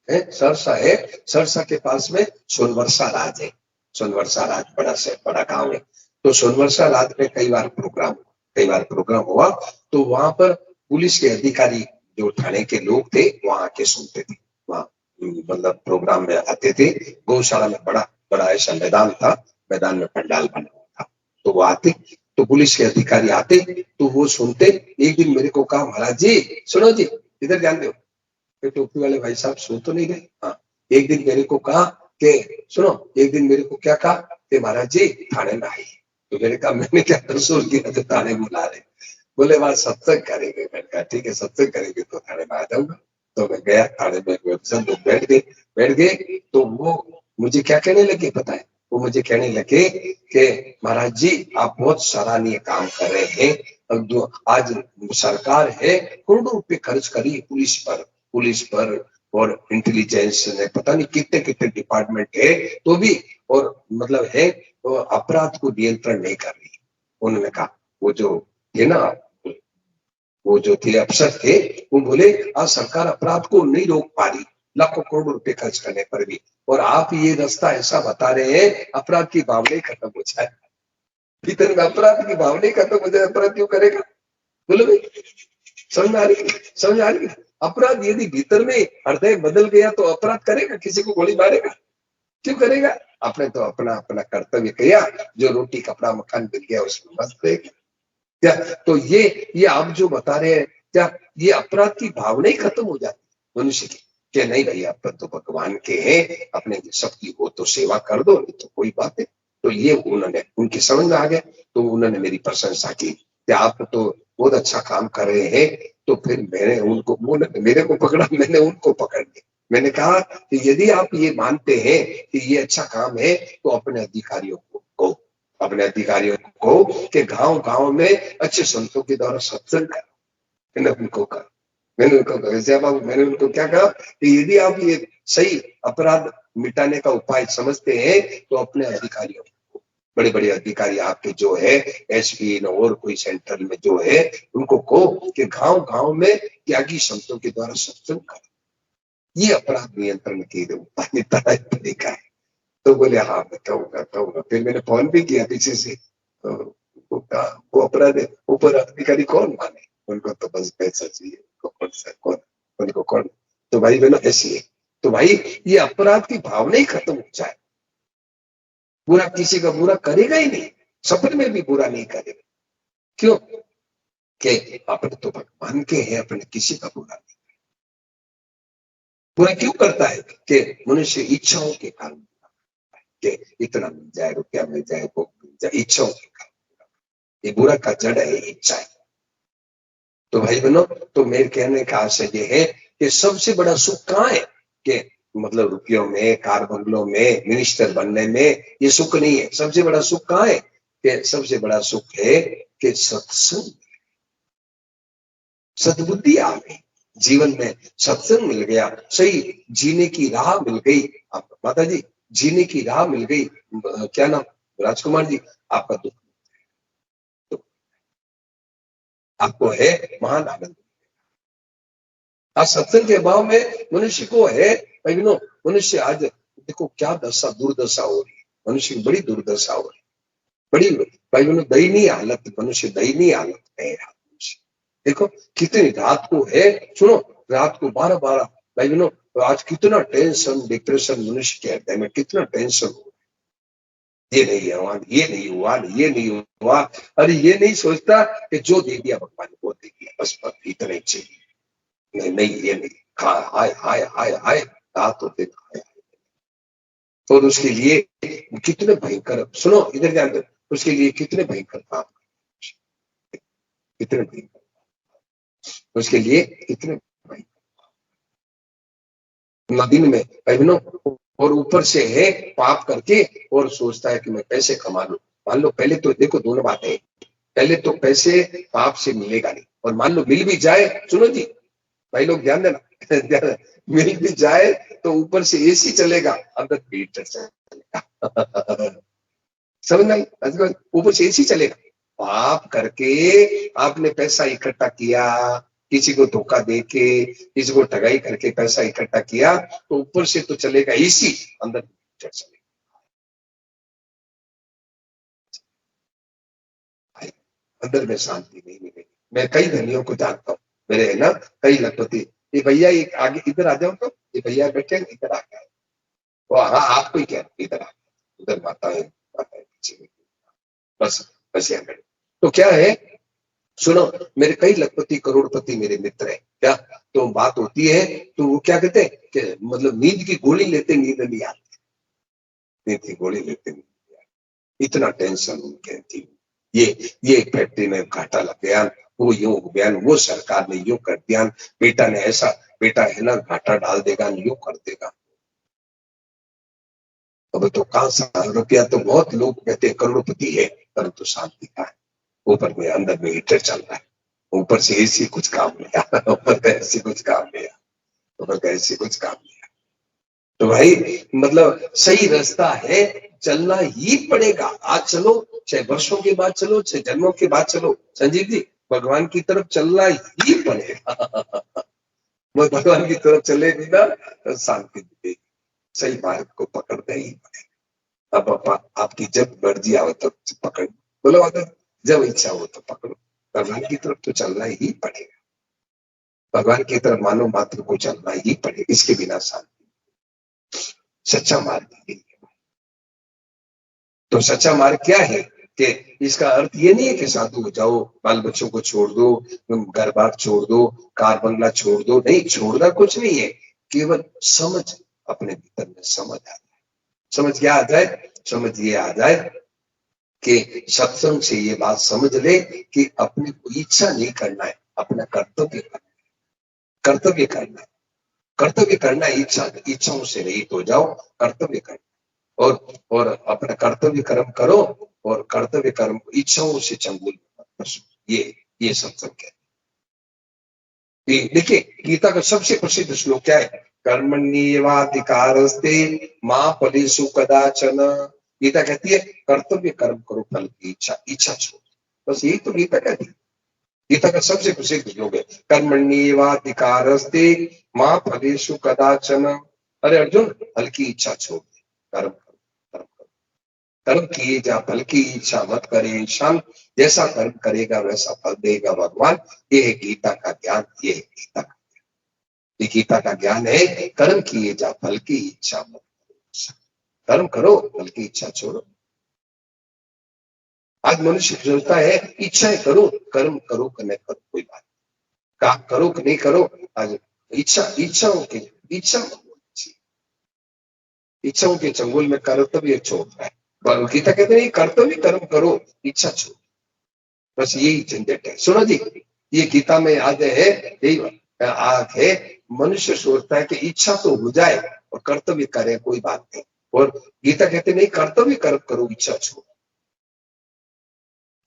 है, सहरसा है, सहरसा के पास में सोनवर्षा राज है। सोनवर्षा राज बड़ा से बड़ा गांव है। तो सोनवर्षा राज में कई बार प्रोग्राम हुआ, तो वहां पर पुलिस के अधिकारी जो थाने के लोग थे वहां आके सुनते थे। वहां मतलब प्रोग्राम में आते थे। गौशाला में बड़ा बड़ा ऐसा मैदान था, मैदान में पंडाल बना हुआ था, तो वो आते, तो पुलिस के अधिकारी आते तो वो सुनते। एक दिन मेरे को कहा, महाराज जी सुनो जी, इधर ध्यान दो। टोपी वाले भाई साहब सुन तो नहीं रहे। हाँ, एक दिन मेरे को कहा कि सुनो, एक दिन मेरे को क्या कहा कि महाराज जी थाने में आइए। तो मैंने कहा मैंने क्या कसूर किया जो थाने बुला रहे। बोले वहां सत्संग करेंगे। मैंने कहा ठीक है, सत्संग करेंगे तो थाने में आ जाऊंगा। तो मैं गया थाने में, सब लोग बैठ गए। तो वो मुझे क्या कहने लगे पता है? वो मुझे कहने लगे कि महाराज जी आप बहुत सराहनीय काम कर रहे हैं। अब जो आज सरकार है करोड़ों रुपए खर्च करी पुलिस पर और इंटेलिजेंस ने, पता नहीं कितने कितने डिपार्टमेंट है, तो भी और मतलब है तो अपराध को नियंत्रण नहीं कर रही। उन्होंने कहा वो जो थे ना, वो जो थे अफसर थे, वो बोले आज सरकार अपराध को नहीं रोक पा रही, लाखों करोड़ों रुपए खर्च करने पर भी, और आप ये रास्ता ऐसा बता रहे हैं अपराध की भावना ही खत्म हो जाए। भीतर में अपराध की भावना ही खत्म हो जाए, अपराध क्यों करेगा? बोलो भाई, समझ आ रही? अपराध यदि भीतर में हृदय बदल गया तो अपराध करेगा? किसी को गोली मारेगा? क्यों करेगा? आपने तो अपना अपना कर्तव्य किया, जो रोटी कपड़ा मकान मिल गया उसमें मस्त रहेगा क्या? तो ये आप जो बता रहे हैं क्या, ये अपराध की भावना ही खत्म हो जाती मनुष्य की, क्या नहीं भाई अपन तो भगवान के हैं, अपने सबकी हो तो सेवा कर दो, नहीं तो कोई बात है। तो ये उन्होंने उनकी समझ में आ गया, तो उन्होंने मेरी प्रशंसा की कि आप तो बहुत अच्छा काम कर रहे हैं। तो फिर मैंने उनको, मेरे को पकड़ा, मैंने उनको पकड़ लिया। मैंने कहा कि यदि आप ये मानते हैं कि ये अच्छा काम है तो अपने अधिकारियों को कहो, अपने अधिकारियों को कि गांव गांव में अच्छे संतों के द्वारा सत्संग कर। मैंने उनको कहा, मैंने उनको क्या कहा कि यदि आप ये सही अपराध मिटाने का उपाय समझते हैं तो अपने अधिकारियों को, बड़े बड़े अधिकारी आपके जो है एसपी और कोई सेंट्रल में जो है, उनको कहो कि गांव गांव में त्यागी संतों के द्वारा सत्संग कर। ये अपराध नियंत्रण के उपाय तरीका है। तो बोले हाँ मैं कहूंगा। फिर मैंने फोन भी किया पीछे से, तो वो अपराध ऊपर अधिकारी कौन माने, उनको तो बस पैसा चाहिए, उनको कौन। तो भाई बहनों ऐसी है। तो भाई ये अपराध की भावना ही खत्म हो जाए, बुरा किसी का बुरा करेगा ही नहीं, सपने में भी बुरा नहीं करेगा। क्यों? कि अपने तो भगवान के हैं, अपने किसी का बुरा नहीं। बुरा क्यों करता है? कि मनुष्य इच्छाओं के कारण, कि इतना मिल जाए, रुपया मिल जाए, वो मिल जाए, इच्छाओं के कारण। ये बुरा का जड़ है इच्छा है। तो भाई बहनों, तो मेरे कहने का आशय ये है कि सबसे बड़ा सुख कहाँ है? कि मतलब रुपयों में, कार बंगलों में, मिनिस्टर बनने में, ये सुख नहीं है। सबसे बड़ा सुख कहाँ है? कि सबसे बड़ा सुख है कि सत्संग, सद्बुद्धि आ गई जीवन में, सत्संग मिल गया, सही जीने की राह मिल गई। आप माता जी जीने की राह मिल गई। क्या नाम राजकुमार जी आपका? दुख आपको है महान आनंद। आज सत्संग के अभाव में मनुष्य को है भाई बहनों, मनुष्य आज देखो क्या दशा दुर्दशा हो रही है, मनुष्य की बड़ी दुर्दशा हो रही है, बड़ी भाई बहनों दयनीय हालत, मनुष्य दयनीय हालत में है। देखो कितनी रात को है, सुनो रात को 12-12 भाई बहनों, आज कितना टेंशन डिप्रेशन मनुष्य के हृदय में, कितना टेंशन हो, ये नहीं हुआ, ये नहीं हुआ, ये नहीं हुआ। अरे ये नहीं सोचता कि जो दे दिया भगवान ने वो दे दिया, बस इतना ही चाहिए। नहीं नहीं ये नहीं, हाय हाय हाय हाय रात होते हाय। और उसके लिए कितने भयंकर, सुनो इधर ध्यान दो, उसके लिए कितने भयंकर पाप, कितने भयंकर, उसके लिए कितने दिन में बहनों, और ऊपर से है पाप करके और सोचता है कि मैं पैसे कमा लूं। मान लो पहले तो देखो दोनों बातें, पहले तो पैसे पाप से मिलेगा नहीं, और मान लो मिल भी जाए, सुनो जी भाई लोग ध्यान देना मिल भी जाए तो ऊपर से एसी चलेगा, अंदर हीटर चलेगा समझ नहीं, ऊपर से एसी चलेगा। पाप करके आपने पैसा इकट्ठा किया, किसी को धोखा देके, किसी को ठगाई करके पैसा इकट्ठा किया, तो ऊपर से तो चलेगा एसी, अंदर हीटर चलेगा। अंदर में शांति नहीं मिलेगी। मैं कई धनियों को जानता हूँ, मेरे है ना कई लखपति, ये भैया एक आगे इधर आ जाओ, तो ये भैया बैठे इधर आ गए, वो हाँ आपको ही कह इधर आ गए, उधर माता है पीछे में। बस बस यहाँ बैठे। तो क्या है, सुनो, मेरे कई लखपति करोड़पति मेरे मित्र है क्या, तो बात होती है तो वो क्या कहते हैं कि मतलब नींद की गोली लेते नींद नहीं आती, नींद की गोली लेते नींद नहीं आती, इतना टेंशन उनके थी। ये फैक्ट्री में घाटा लग गया, वो यूं हो गया, वो सरकार ने यूं कर दिया, बेटा ने ऐसा, बेटा है ना घाटा डाल देगा, यूं कर देगा। अब तो कहां सा रुपया, तो बहुत लोग कहते हैं करोड़पति है परंतु शांति का है, ऊपर में अंदर में हीटर चल रहा है, ऊपर से एसी कुछ काम नहीं आया, ऊपर का एसी कुछ काम नहीं आया, ऊपर का एसी कुछ काम नहीं आया। तो भाई मतलब सही रास्ता है, चलना ही पड़ेगा। आज चलो, चाहे वर्षों के बाद चलो, चाहे जन्मों के बाद चलो, संजीव जी भगवान की तरफ चलना ही पड़ेगा। वो भगवान की तरफ चलेगी ना तो शांति मिलेगी, सही मार्ग को पकड़ना ही पड़ेगा। अब आपकी जब मर्जी आओ तब पकड़, बोलो अगर जब इच्छा हो तो पकड़ो, भगवान की तरफ तो चलना ही पड़ेगा, भगवान की तरफ मानव मात्र को चलना ही पड़ेगा, इसके बिना शांति, सच्चा मार्ग नहीं है। तो सच्चा मार्ग क्या है कि इसका अर्थ ये नहीं है कि साधु हो जाओ, बाल बच्चों को छोड़ दो, घर बार छोड़ दो, कार बंगला छोड़ दो, नहीं, छोड़ना कुछ नहीं है, केवल समझ अपने भीतर में समझ आ जाए। समझ क्या आ जाए, समझ ये आ जाए कि सत्संग से ये बात समझ ले कि अपने को इच्छा नहीं करना है, अपना कर्तव्य करना है, कर्तव्य करना है, कर्तव्य करना है, इच्छाओं से रहित हो जाओ, कर्तव्य करना और अपना कर्तव्य कर्म करो, और कर्तव्य कर्म इच्छाओं से चंगुल मत बसो। ये सत्संग है। देखिए गीता का सबसे प्रसिद्ध श्लोक क्या है, कर्मण्येवाधिकारस्ते मां फलेषु कदाचन। गीता कहती है कर्तव्य कर्म करो, फल की इच्छा छोड़ो, बस यही तो गीता कहती है। गीता का सबसे प्रसिद्ध श्लोक है, कर्मण्येवाधिकारस्ते मां फलेषु कदाचन। अरे अर्जुन, फल की इच्छा छोड़ दे, कर्म करो, कर्म करो, कर्म किए जा, फल की इच्छा मत करे इंसान, जैसा कर्म करेगा वैसा फल देगा भगवान। ये है गीता का ज्ञान, ये है गीता का, ये गीता का ज्ञान है, कर्म किए जा, फल की इच्छा मत करो, कर्म करो, फल की इच्छा छोड़ो। आज मनुष्य सोचता है इच्छाएं करो, कर्म करो कि नहीं करो कोई बात, काम करो कि नहीं करो, आज इच्छाओं के चंगुल में कर्तव्य छोड़ रहा है। गीता कहते हैं कर्तव्य कर्म करो, इच्छा छोड़, बस यही झंझट है। सुनो जी, ये गीता में याद है, यही आग है, मनुष्य सोचता है कि इच्छा तो हो जाए और कर्तव्य करे कोई बात नहीं, और गीता कहते नहीं, कर्तव्य कर्म करो, इच्छा छोड़,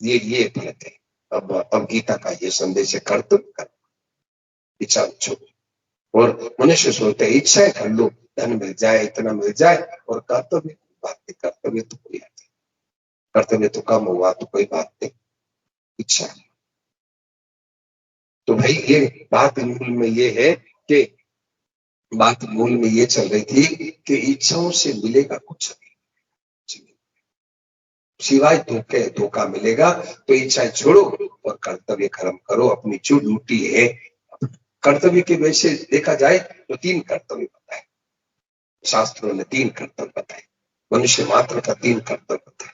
ये गलत है। अब गीता का ये संदेश है, कर्तव्य कर्म, इच्छा छोड़, और मनुष्य सोचते हैं इच्छाएं कर लो, धन मिल जाए, इतना मिल जाए, और कर्तव्य बात नहीं, कर्तव्य तो कोई आती, कर्तव्य तो कम हुआ तो कोई बात नहीं, इच्छा। तो भाई ये बात मूल में ये है कि बात मूल में ये चल रही थी कि इच्छाओं से मिलेगा कुछ नहीं, सिवाय धोखा मिलेगा। तो इच्छाएं छोड़ो और कर्तव्य कर्म करो, अपनी जो ड्यूटी है। कर्तव्य के वैसे देखा जाए तो 3 कर्तव्य बताए शास्त्रों ने, 3 कर्तव्य बताए, मनुष्य मात्र का 3 कर्तव्य बताए।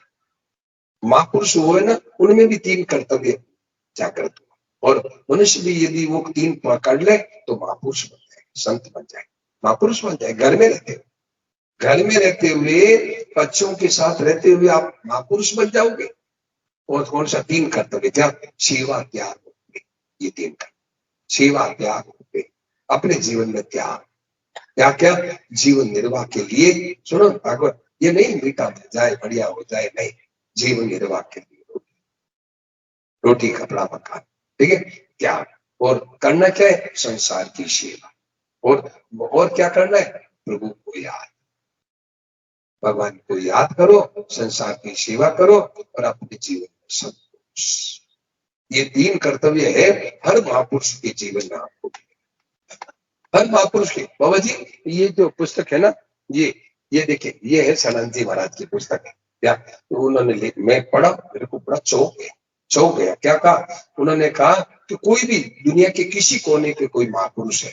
महापुरुष हुए ना, उनमें भी 3 कर्तव्य जागृत हुआ, और मनुष्य भी यदि वो 3 पकड़ ले तो महापुरुष बन जाए, संत बन जाए, महापुरुष बन जाए। घर में रहते हुए बच्चों के साथ रहते हुए आप महापुरुष बन जाओगे। और कौन सा 3 कर्तव्य, क्या, सेवा त्याग, ये 3 कर्तव्य, सेवा त्याग, अपने जीवन में त्याग, क्या जीवन निर्वाह के लिए। सुनो भागवत, ये नहीं मीठा मिल जाए बढ़िया हो जाए, नहीं, जीवन निर्वाह के लिए रोटी कपड़ा मकान, ठीक है, त्याग। और करना क्या है, संसार की सेवा, और क्या करना है, प्रभु को याद, भगवान को याद करो, संसार की सेवा करो, और अपने जीवन में संतोष। ये 3 कर्तव्य है हर महापुरुष के जीवन में, आपको हर महापुरुष के। बाबा जी ये जो पुस्तक है ना, ये देखिए, ये है सनातन जी महाराज की पुस्तक है क्या, तो उन्होंने मैं पढ़ा, मेरे को बड़ा चौंक है, चौंक गया। क्या कहा? उन्होंने कहा कि कोई भी दुनिया के किसी कोने के कोई महापुरुष है,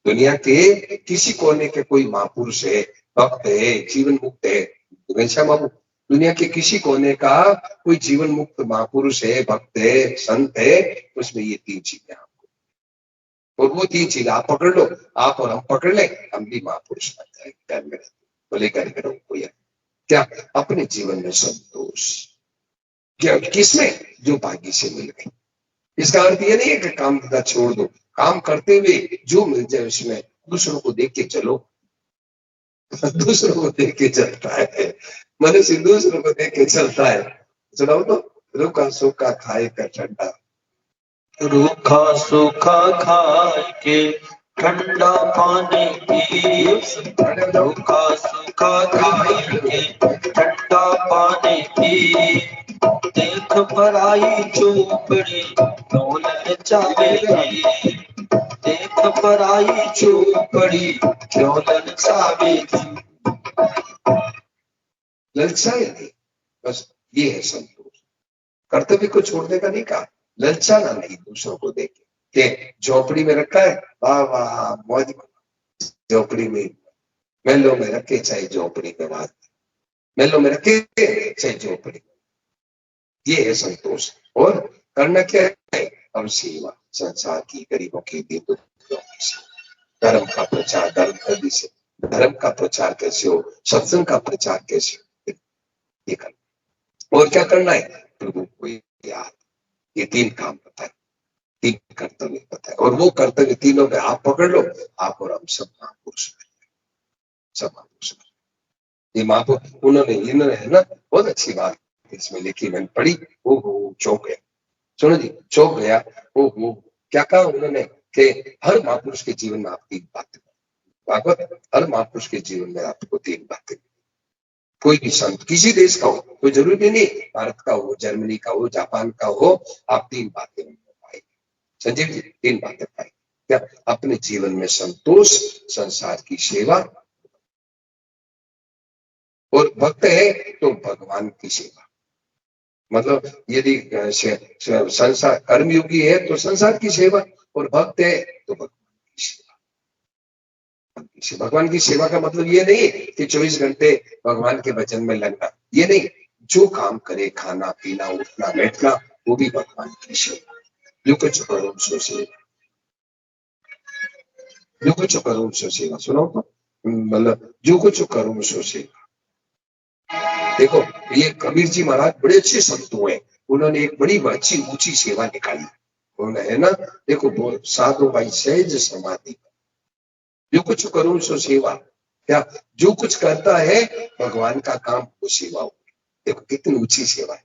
दुनिया के किसी कोने के कोई महापुरुष है, भक्त है, जीवन मुक्त है, घनश्याम बाबू, दुनिया के किसी कोने का कोई जीवन मुक्त महापुरुष है, भक्त है, संत है, उसमें ये 3 चीजें आपको, और वो 3 चीज आप पकड़ लो, आप और हम पकड़ ले, हम भी महापुरुष बन जाएंगे। बोले घर में कोई क्या? अपने जीवन में संतोष। क्या? किसमें? जो भाग्य से मिल गई। इसका अर्थ ये नहीं है कि काम धंधा छोड़ दो, काम करते हुए जो मिल जाए उसमें दूसरों को देख के चलो। दूसरों को देख के चलता है मनुष्य, दूसरों को देख के चलता है। सुनाओ तो, रूखा सूखा खाए का ठंडा, रूखा सूखा खाए के ठंडा पानी पी, रूखा सूखा खाए के ठंडा पानी पी, देख पराई चौपड़ी क्यों ललचावेगी, देख पराई चौपड़ी क्यों ललचावेगी। ललचाए नहीं, बस ये है संतोष। कर्तव्य को छोड़ने का नहीं कहा, ललचाना नहीं दूसरों को देख के। झोपड़ी में रखा है, वाह वाह मौज, झोपड़ी में महलों में रखे, चाहे झोपड़ी में बात, महलों में रखे चाहे झोपड़ी, ये है संतोष। और करना क्या है? अब सेवा, संसार की, गरीबों की, दीन दुखियों की सेवा। धर्म का प्रचार, धर्म का प्रचार कैसे हो, सत्संग का प्रचार कैसे हो, ये करना। और क्या करना है? प्रभु को याद। ये 3 काम बताए, 3 कर्तव्य बताए, और वो कर्तव्य तीनों में आप पकड़ लो, आप और हम सब महापुरुष, सब महापुरुष। ये महापुरुष इन्होंने है ना, बहुत अच्छी बात इसमें लिखी, मैंने पढ़ी, ओहो चौंक गया। सुनो जी, चौंक गया। ओहो, क्या कहा उन्होंने कि हर महापुरुष के जीवन में आप 3 बातें, भागवत, हर महापुरुष के जीवन में आपको 3 बातें। कोई भी संत, किसी देश का हो, कोई जरूरी नहीं भारत का हो, जर्मनी का हो, जापान का हो, आप 3 बातें पाएंगे। संजीव जी 3 बातें पाएंगे। क्या? अपने जीवन में संतोष, संसार की सेवा, और भक्त है तो भगवान की सेवा। मतलब यदि संसार कर्मयोगी है तो संसार की सेवा, और भक्त है तो भगवान की सेवा। भगवान की सेवा का मतलब ये नहीं कि 24 घंटे भगवान के भजन में लगना, ये नहीं। जो काम करे, खाना पीना उठना बैठना, वो भी भगवान की सेवा। जो कुछ करो सो सेवा, जो कुछ करो सो सेवा। सुनो तो, मतलब जो कुछ करो सो सेवा। देखो, ये कबीर जी महाराज बड़े अच्छे संत हुए, उन्होंने एक बड़ी अच्छी ऊंची सेवा निकाली। उन्होंने है ना, देखो साधु भाई सहज समाधि, जो कुछ करूं सो सेवा। क्या? जो कुछ करता है भगवान का काम, वो सेवा हो। देखो कितनी ऊंची सेवा है,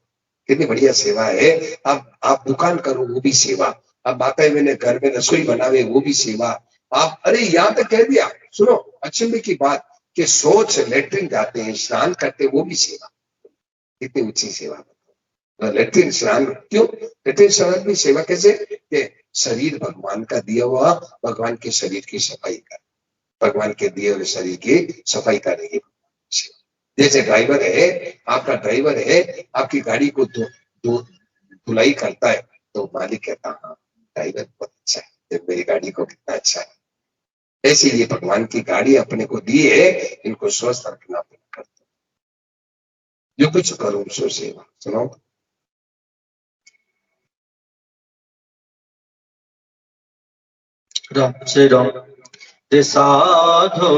कितनी बढ़िया सेवा है। आप दुकान करो, वो भी सेवा। आप माता मैंने घर में रसोई बनावे, वो भी सेवा। आप, अरे यहाँ तक कह दिया, सुनो अचंभे की बात, कि शौच लेटरिन जाते हैं, स्नान करते हैं, वो भी सेवा। कितनी ऊंची सेवा। लेटरिन स्नान क्यों? लेटरिन स्नान की सेवा कैसे? कि शरीर भगवान का दिया हुआ, भगवान के शरीर की सफाई कर, भगवान के दिए हुए शरीर की सफाई करेंगे। जैसे ड्राइवर है, आपका ड्राइवर है, आपकी गाड़ी को धुलाई करता है, तो मालिक कहता हाँ ड्राइवर बहुत अच्छा है, मेरी गाड़ी को कितना अच्छा है। ऐसे ये भगवान की गाड़ी अपने को दी है, इनको स्वस्थ रखना पड़ता। जो कुछ करूं सो सेवा। सुनाओ। राम से राम। साधो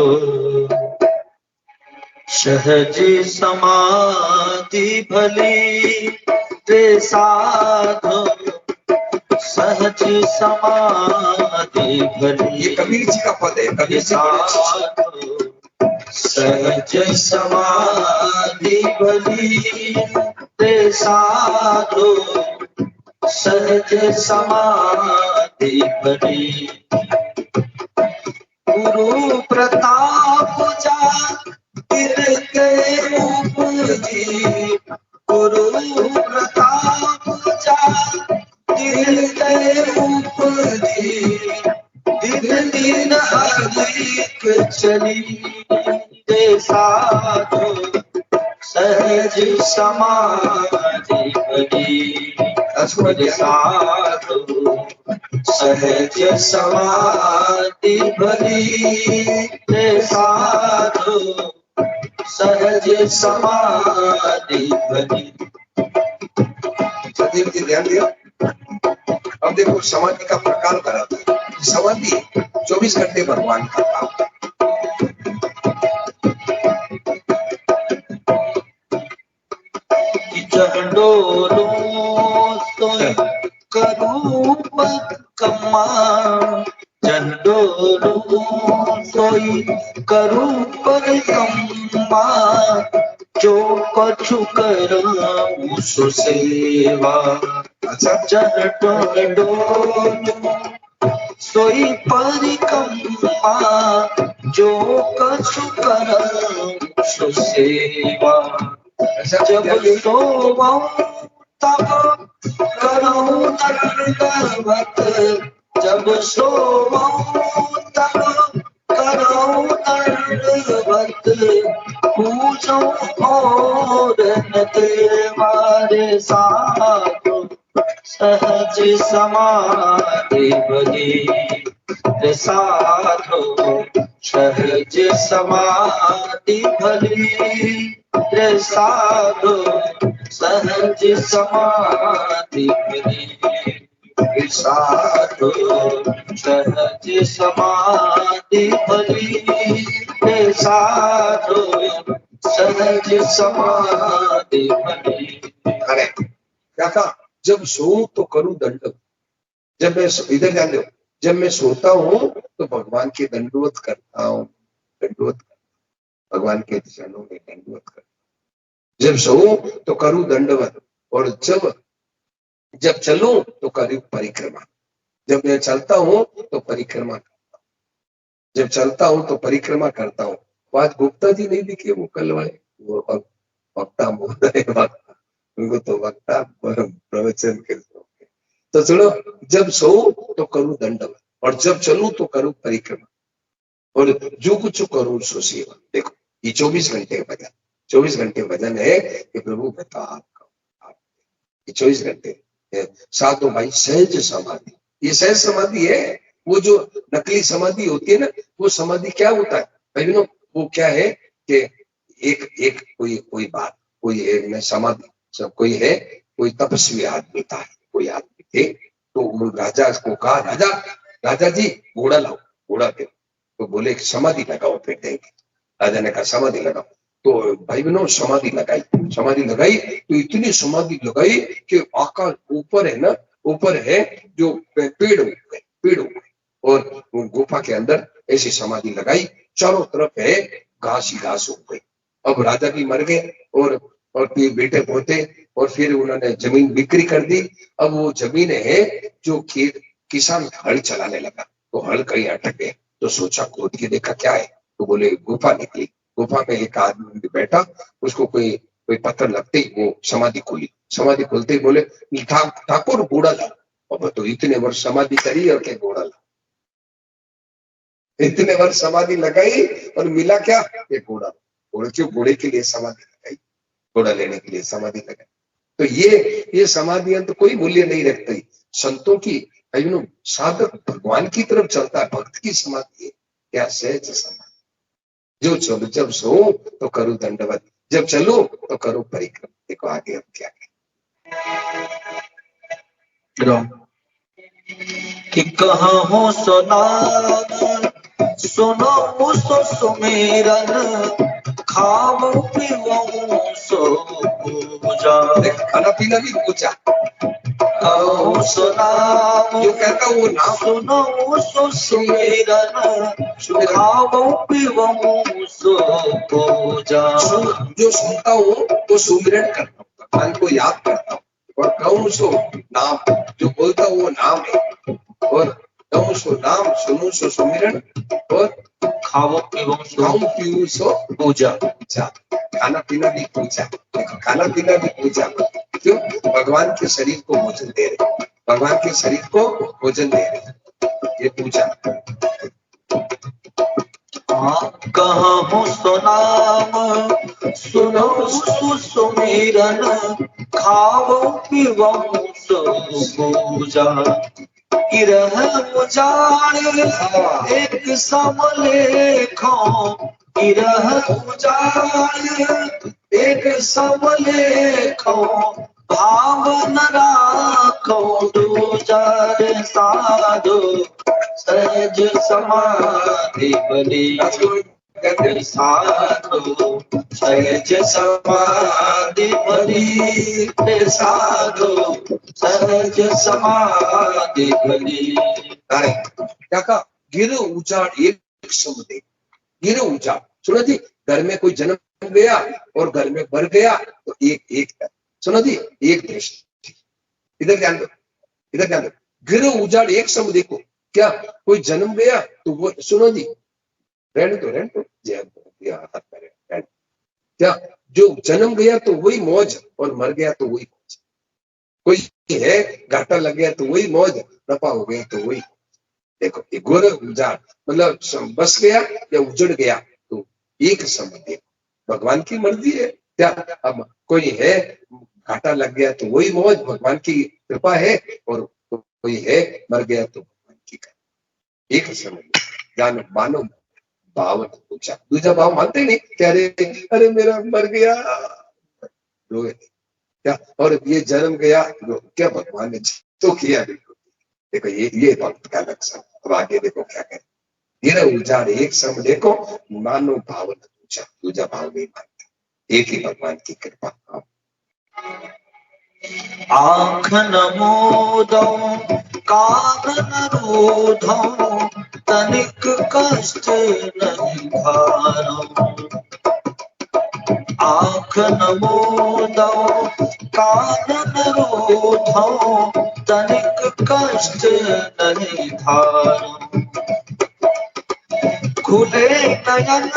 सहज समाधि भली, रे साधो सहज समाधि भली। ये कबीर जी का पद है, कबीर साधो सहज समाधि भली, रे साधो सहज समाधि भली। गुरु प्रताप जा गिर गए उपजी, गुरु प्रताप जा गिर गए उपजी, दिन दिन अधिक चली, रे साधु सहज समाधि भली। साधु सहज समाधि भली रे साधु सहज समाधि भली। सदैव जी ध्यान दिया। अब देखो समाधि का प्रकार बताता है। समाधि 24 घंटे भगवान का काम। डोलो सोई करूप कम्मा, चंडोलो सोई करूप कम्मा, जो कछु करऊं सो सेवा। चंडोलो सोई परिक्रमा, जो कछु करऊं सो सेवा। जब सोवऊं तब करऊं दंडवत, जब सोवऊं तब करऊं दंडवत, पूजऊं और न देवारे साधु सहज समाधि भली रे साधु सहज समाधि भली रे साधु सहज समाधि भली रे साधु सहज समाधि भली रे साधु सहज समाधि भली। अरे क्या था, जब सोऊं तो करूं दंडवत, जब मैं इधर ध्यान दो, जब मैं सोता हूँ तो भगवान के दंडवत करता हूँ, दंडवत भगवान के चरणों में दंडवत करता हूँ। जब सोऊं तो करूं दंडवत, और जब चलूं तो करूं परिक्रमा। जब मैं चलता हूँ तो परिक्रमा करता हूँ, जब चलता हूँ तो परिक्रमा करता हूँ। आज गुप्ता जी नहीं दिखे, वो कल वाले, वो वक्ता बोल रहे, वक्ता, उनको तो वक्ता प्रवचन के। तो सुनो, जब सोऊं तो करूं दंडवत, और जब चलूं तो करूं परिक्रमा, और जो कुछ करूं सो सेवा। देखो ये 24 घंटे का भजन, 24 घंटे भजन है कि प्रभु बता आपका, ये 24 घंटे है। साधो भाई सहज समाधि, ये सहज समाधि है। वो जो नकली समाधि होती है ना, वो समाधि क्या होता है भाई बहनों, वो क्या है कि एक कोई बात, कोई एक समाधि, सब कोई है, कोई तपस्वी आदमी था, कोई आदमी थे, तो वो राजा को कहा, राजा जी घोड़ा लाओ, घोड़ा दे। तो बोले समाधि लगाओ, फिर देंगे। राजा ने कहा समाधि लगाओ। तो भाई बहनों समाधि लगाई, तो इतनी समाधि लगाई कि आकाश ऊपर है ना, ऊपर है जो पेड़ हो गए, और गुफा के अंदर ऐसी समाधि लगाई, चारों तरफ है घास ही घास हो गई। अब राजा भी मर गए, और फिर बेटे पोते, और फिर उन्होंने जमीन बिक्री कर दी। अब वो जमीन है जो खेत, किसान हल चलाने लगा, तो हल कहीं अटक गए, तो सोचा खोद के देखा क्या है, तो बोले गुफा निकली। गुफा में एक आदमी बैठा, उसको कोई पत्थर लगते ही वो समाधि खोली। समाधि खोलते ही बोले ठाकुर घोड़ा ला। अब तो इतने वर्ष समाधि करी और क्या घोड़ा ला, इतने वर्ष समाधि लगाई और मिला क्या, ये घोड़ा। घोड़े के लिए समाधि लगाई, घोड़ा लेने के लिए समाधि लगाई। तो ये समाधियां तो कोई मूल्य नहीं रखती। संतों की, साधक भगवान की तरफ चलता है, भक्त की समाधि है क्या, सहज समाधि। जो चलो, जब सो तो करो दंडवत, जब चलो तो करो परिक्रम। देखो आगे अब क्या कि कहूँ सुनो सो सुमेरन, खाओ पीओ सो पूजा। खाना पीना भी पूजा, कहूँ सुनाओ जो कहता वो नाम, सुनो सो सुमेरन, खाओ पीओ सो पूजा। जो सुनता हूँ वो सुमिरन करता हूँ, भगवान को याद करता हूँ, और कहूँ सो नाम, जो बोलता हूँ वो नाम है, और कहूँ सो नाम, सुनूं सो सुमिरन, और खाओ पीओ सो पूजा। खाना पीना भी पूजा, खाना पीना भी पूजा। क्यों? भगवान के शरीर को भोजन दे रहे, भगवान के शरीर को भोजन दे रहे, ये पूजा। कहूँ सुनाम सुनो सुमिरन, खाओ पीओ सो पूजा गिरह उजाड़ एक समलेखो गिरह उजाड़ एक समलेखो भावन राखो दूजा रे साधु सहज समाधि बलि साधु सहज समाधि बलि साधु सहज समाधि बलि। क्या कहा? गिर उजाड़ एक सम देख। गिर उजाड़, सुनो जी, घर में कोई जन्म गया और घर में मर गया तो एक एक है। सुनो जी, एक दृष्टि। इधर ध्यान दो, इधर ध्यान दो। गिर उजाड़ एक सम देखो। क्या कोई जन्म गया तो वो, सुनो जी, रहने दो रहने दो, क्या जो जन्म गया तो वही मौज और मर गया तो वही मौज। कोई है घाटा लग गया तो वही मौज, नफा हो गया तो वही। देखो ये गोर उजाड़ मतलब बस गया या उजड़ गया तो एक समय देखो, भगवान की मर्जी है। क्या अब कोई है घाटा लग गया तो वही मौज, भगवान की कृपा है, और कोई है मर गया तो भगवान की कृपा। एक समय जान मानो भाव पूछा, दूसरा भाव मानते नहीं, कह रहे अरे मेरा मर गया रोए क्या, और ये जन्म गया क्या, भगवान ने तो किया। देखो ये भक्त का लक्षण। अब आगे देखो क्या करें। गिर उजाड़ एक सम देखो मानो भाव न दूजा, दूजा भाव नहीं मानता, एक ही भगवान की कृपा। आँख न मूंदो कान न रूंधो तनिक कष्ट नहीं भारो। आँख न मूंदो कान न रूंधो तनिक कष्ट नहीं धारो। खुले नयन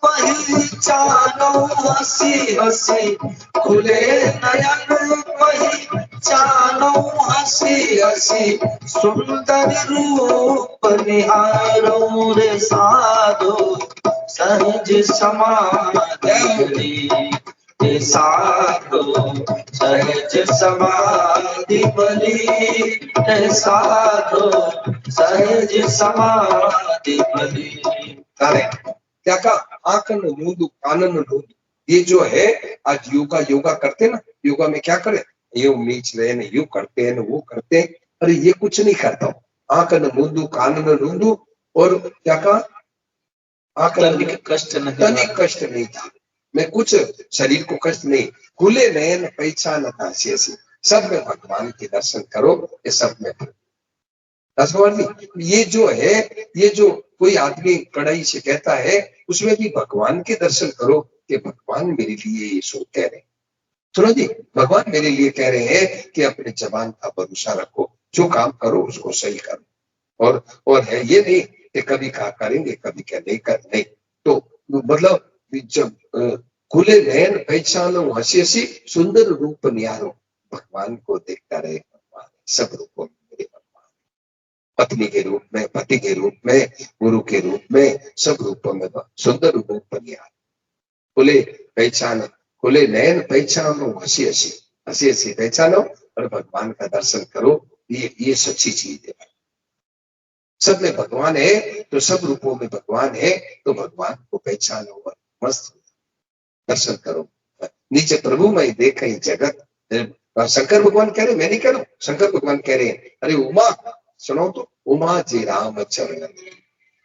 पहचानो हंसी हंसी, खुले नयन पहचानो हंसी हंसी, सुंदर रूप निहारो रे साधु सहज समाधि रे साधु सहज समाधि बलि रे साधु सहज समाधि बलि। क्या कहा? आंख न मूंदू कान न ढूंढू। ये जो है आज योगा करते ना, योगा में क्या करे, यूं नीच रहे न यूं करते हैं न वो करते हैं। अरे ये कुछ नहीं करता हूँ। आंख न मूंदू कान न ढूंढू, और क्या कहा? आंख तनिक कष्ट नहीं था, मैं कुछ शरीर को कष्ट नहीं, खुले नयन पहचान था ऐसी, सब में भगवान के दर्शन करो, ये सब में ये जो है, ये जो कोई आदमी कड़ाई से कहता है उसमें भी भगवान के दर्शन करो कि भगवान मेरे लिए ये सो कह रहे हैं। सुनो जी, भगवान मेरे लिए कह रहे हैं कि अपने जबान का भरोसा रखो, जो काम करो उसको सही करो, और है ये नहीं कि कभी कहा करेंगे कभी क्या नहीं कर नहीं। तो मतलब जब खुले नयन पहचानो हंसी हंसी, सुंदर रूप निहारो, भगवान को देखता रहे। भगवान सब रूपों में मेरे भगवान, पत्नी के रूप में, पति के रूप में, गुरु के रूप में, सब रूपों में सुंदर रूप निहारो। खुले पहचानो, खुले नयन पहचानो हंसी हंसी, हंसी हंसी पहचानो और भगवान का दर्शन करो। ये सच्ची चीज है। सब में भगवान है तो सब रूपों में भगवान है, तो भगवान को पहचानो और मस्त दर्शन करो। नीचे प्रभु में देखे जगत। शंकर भगवान कह रहे, मैं नहीं कह रहा हूं, शंकर भगवान कह रहे हैं, अरे उमा सुनो तो, उमा जी राम चरण,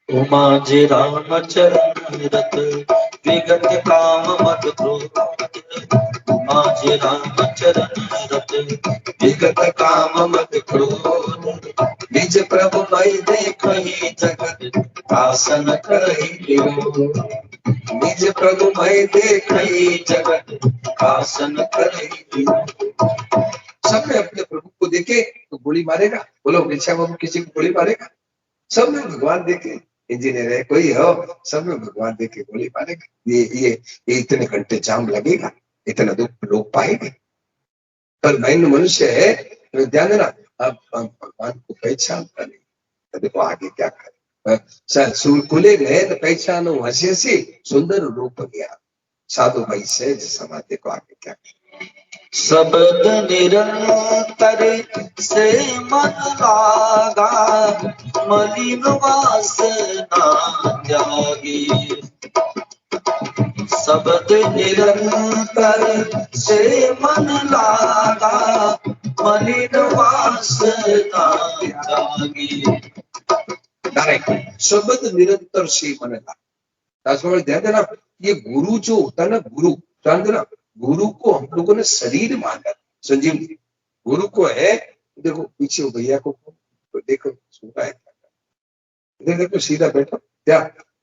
उमा जी राम चरण रत विगत काम मत क्रोध। उमा जी राम चरण रत विगत काम मत क्रोध। निज प्रभु मई देखहि जगत आसन करहि विरोध। निज प्रभु मई देखहि जगत आसन करहि विरोध। सब में अपने प्रभु को देखे तो गोली मारेगा। बोलो वृक्षा बाबू किसी को गोली मारेगा? सब में भगवान देखे, इंजीनियर है कोई हो, सब में भगवान देखे गोली मारेगा। ये इतने घंटे जाम लगेगा, इतना दुख लोग पाएंगे। पर मैन मनुष्य है, तो ध्यान देना, अब भगवान को पहचान करें तो देखो आगे क्या करे। खुले नयन पहचानो हंसी हंसी, सुंदर रूप गया, साधु भाई सहज समाधि को आगे क्या करे। शब्द निरंतर से मन लागा, मलिन वासना त्यागी। शब्द निरंतर से मन लागा, मलिन वासना त्यागी। शब्द निरंतर से मन लागा। ध्यान देना, ये गुरु जो होता है ना, गुरु, ध्यान देना, गुरु को हम लोगों ने शरीर माना। संजीव जी गुरु को है, देखो पीछे भैया को तो देखो सुनता है, देखो सीधा बैठो, क्या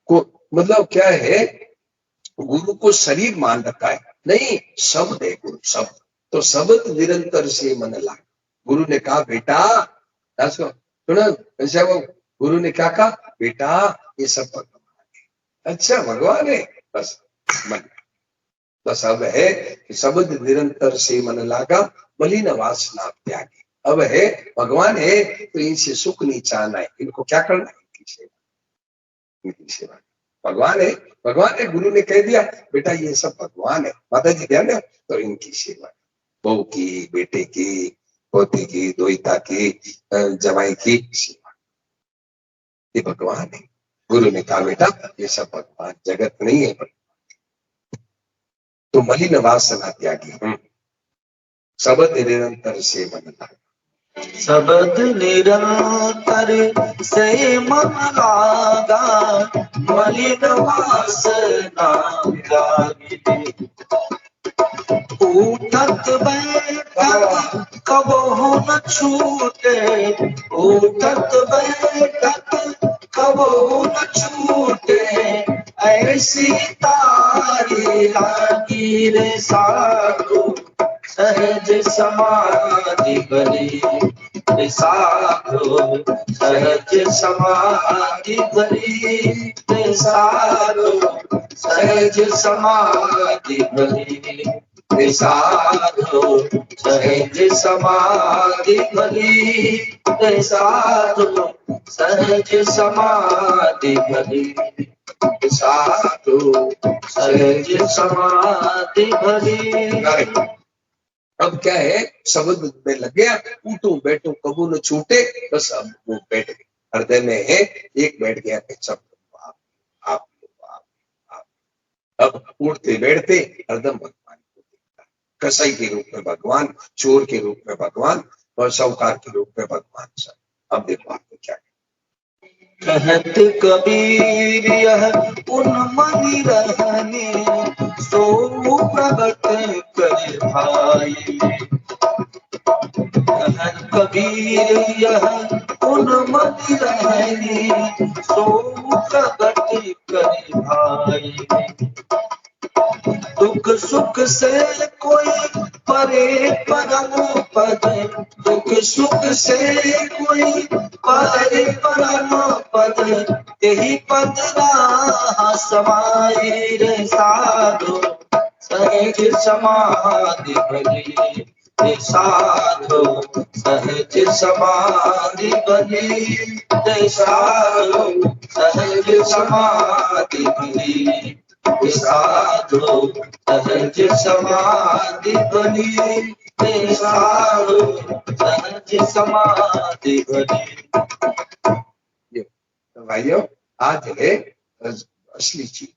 को मतलब क्या है, गुरु को शरीर मान रखा है, नहीं शब्द है गुरु, शब्द। तो शब्द निरंतर से मन लागा। गुरु ने कहा बेटा, सुना गुरु ने क्या कहा, बेटा ये सब भगवान है। अच्छा भगवान है, बस मन, बस अब है कि शब्द निरंतर से मन लागा, मलिन वासना त्यागी। अब है भगवान है तो इनसे सुख नहीं चाहना है, इनको क्या करना है, इनकी सेवा, इनकी सेवा। भगवान है, भगवान है, गुरु ने कह दिया बेटा ये सब भगवान है, माता जी ध्यान है, तो इनकी सेवा, बहू की, बेटे की, पोते की, दोहिता की, जवाई की सेवा, ये भगवान है। गुरु ने कहा बेटा ये सब भगवान, जगत नहीं है। तो मलिन वासना त्यागी, शब्द निरंतर से मन लागा। शब्द निरंतर से मन लागा, मलिन वासना त्यागी। उठत बैठत कबहु न छूटे, उठत बैठत कबहु न छूटे, ऐसी तारी लागी रे साधु, सहज समाधि भरी रे साधु, सहज समाधि भरी रे साधु, सहज समाधि भरी रे साधु, सहज समाधि भरी रे साधु, सहज समाधि भरी रे साधु, सहज समाधि भरी। अब क्या है, शब्द में लग गया, उठूं बैठूं कबू न छूटे, बस अब वो बैठ गए हृदय में है, एक बैठ गया कि सब आप, अब उठते बैठते हरदम भगवान को देखता, कसाई के रूप में भगवान, चोर के रूप में भगवान, और साहूकार के रूप में भगवान। सब अब देखो आपको क्या कहत कबीर यह उन्मनि रहने, सो प्रगट कर भाई। कहत कबीर यह उन्मनि रहने, सो प्रगट कर भाई। दुख सुख से कोई परे परम पद, दुख सुख से कोई परे परम पद, यही पद राह समाई रे साधु, सहज समाधि भरी रे साधु, सहज समाधि भरी रे साधु, सहज समाधि भरी साधु, सहज समाधि भरी साधु, सहज समाधि भरी। भाइयों आज है असली चीज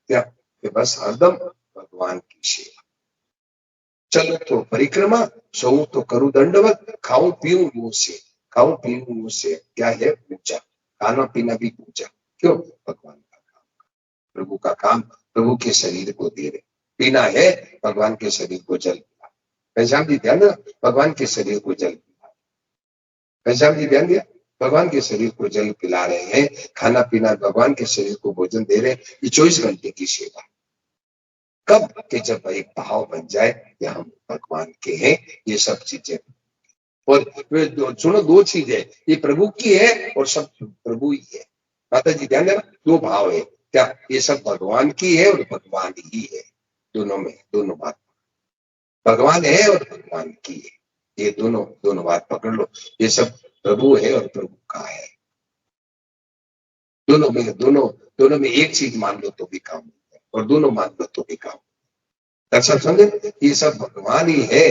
क्या, कि बस हरदम भगवान की सेवा। चलो तो परिक्रमा, सोऊं तो करूं दंडवत, खाऊं पीऊं मुंह से, खाऊं पीऊं मुंह से, क्या है पूजा, खाना पीना भी पूजा। क्यों, भगवान का काम, प्रभु का काम, प्रभु के शरीर को दे रहे, पीना है भगवान के शरीर को जल पिला। घनश्याम जी ध्यान देना, भगवान के शरीर को जल पिला। घनश्याम जी ध्यान दिया, भगवान के शरीर को जल पिला रहे हैं, खाना पीना, भगवान के शरीर को भोजन दे रहे हैं। ये 24 घंटे की सेवा। कब कि जब एक भाव बन जाए कि हम भगवान के हैं, ये सब चीजें। और सुनो, दो चीज है, ये प्रभु की है और सब प्रभु ही है। माता जी ध्यान देना, दो भाव है क्या, ये सब भगवान की है और भगवान ही है, दोनों में, दोनों बात, भगवान है और भगवान की है, ये दोनों बात पकड़ लो। ये सब प्रभु है और प्रभु का है, दोनों में एक चीज मान लो तो भी काम है, और दोनों मान लो तो भी काम। दर्शन समझे, ये सब भगवान ही है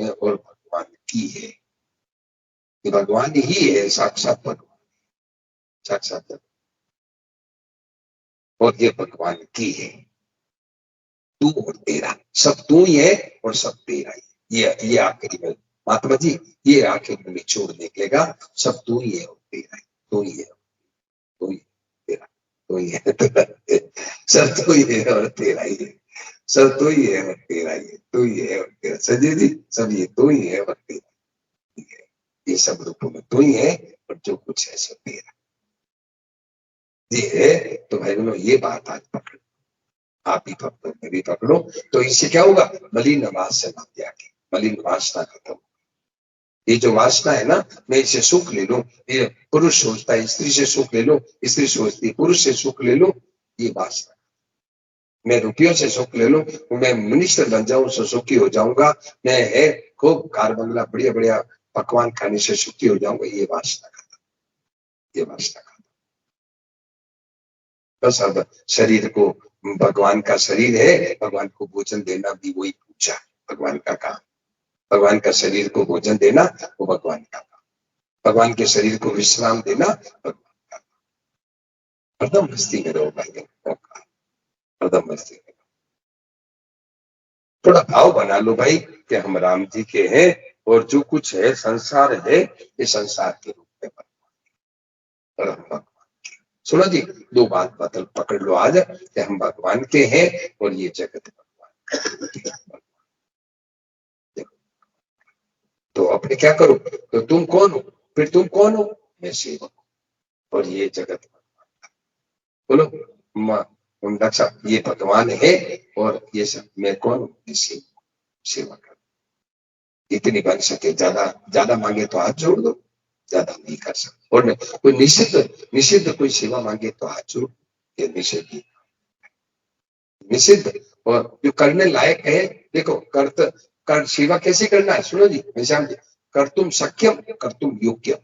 और भगवान की है, ये भगवान ही है, साक्षात भगवान, साक्षात भगवान, और ये भगवान की है। तू और तेरा, सब तू ही है और सब तेरा ही। ये आखिरी में महात्मा जी, ये आखिर में निचोड़ निकलेगा, सब तू ही है और तेरा ही, तू ही है, तू ही तेरा, तू ही है तेरा, सब तू ही है और तेरा ही है, सब तू ही है और तेरा ही है, तू ही है और तेरा, संजय जी सब ये तू ही है और तेरा ही है, ये सब रूपों में तू ही है और जो कुछ है सब तेरा ये है। तो भाई बहनों, ये बात आज पकड़, आप भी पकड़ो, मैं भी पकड़ो, तो इससे क्या होगा, मलिन वास से ना त्यागे, मलिन वासना खत्म। ये जो वासना है ना, मैं इसे सुख ले लूं, ये पुरुष सोचता है स्त्री से सुख ले लो, स्त्री सोचती है पुरुष से सुख ले लो, ये वासना। मैं रुपयों से सुख ले लूं, मैं मिनिस्टर बन जाऊं तो सुखी हो जाऊंगा, मैं है खूब कार बंगला बढ़िया बढ़िया पकवान खाने से सुखी हो जाऊंगा, ये वासना खत्म, ये वासना खत्म। बस अब शरीर को, भगवान का शरीर है, भगवान को भोजन देना भी वही पूजा, भगवान का काम, भगवान का शरीर को भोजन देना वो भगवान का काम, भगवान के शरीर को विश्राम देना भगवान का काम। हरदम मस्ती में रहो भाई, हरदम मस्ती में। थोड़ा भाव बना लो भाई कि हम राम जी के हैं और जो कुछ है संसार है, ये संसार के रूप में और हम भगवान। सुनो जी, दो बात बदल पकड़ लो आज कि हम भगवान के हैं और ये जगत भगवान। तो अपने क्या करो, तो तुम कौन हो, फिर तुम कौन हो, मैं सेवक हूं और ये जगत बोलो, रक्षा ये भगवान है और ये सब मैं कौन हूँ, सेवा कर, इतनी बन सके, ज्यादा ज्यादा मांगे तो हाथ जोड़ दो, ज्यादा नहीं कर सकते। और कोई निषिद्ध निषिद्ध कोई सेवा मांगे तो हाथ जोड़, ये निषिद्ध निषिद्ध और जो करने लायक है, देखो कर सेवा कैसे करना है, सुनो जी घनश्याम जी, कर तुम सक्षम, कर तुम योग्य,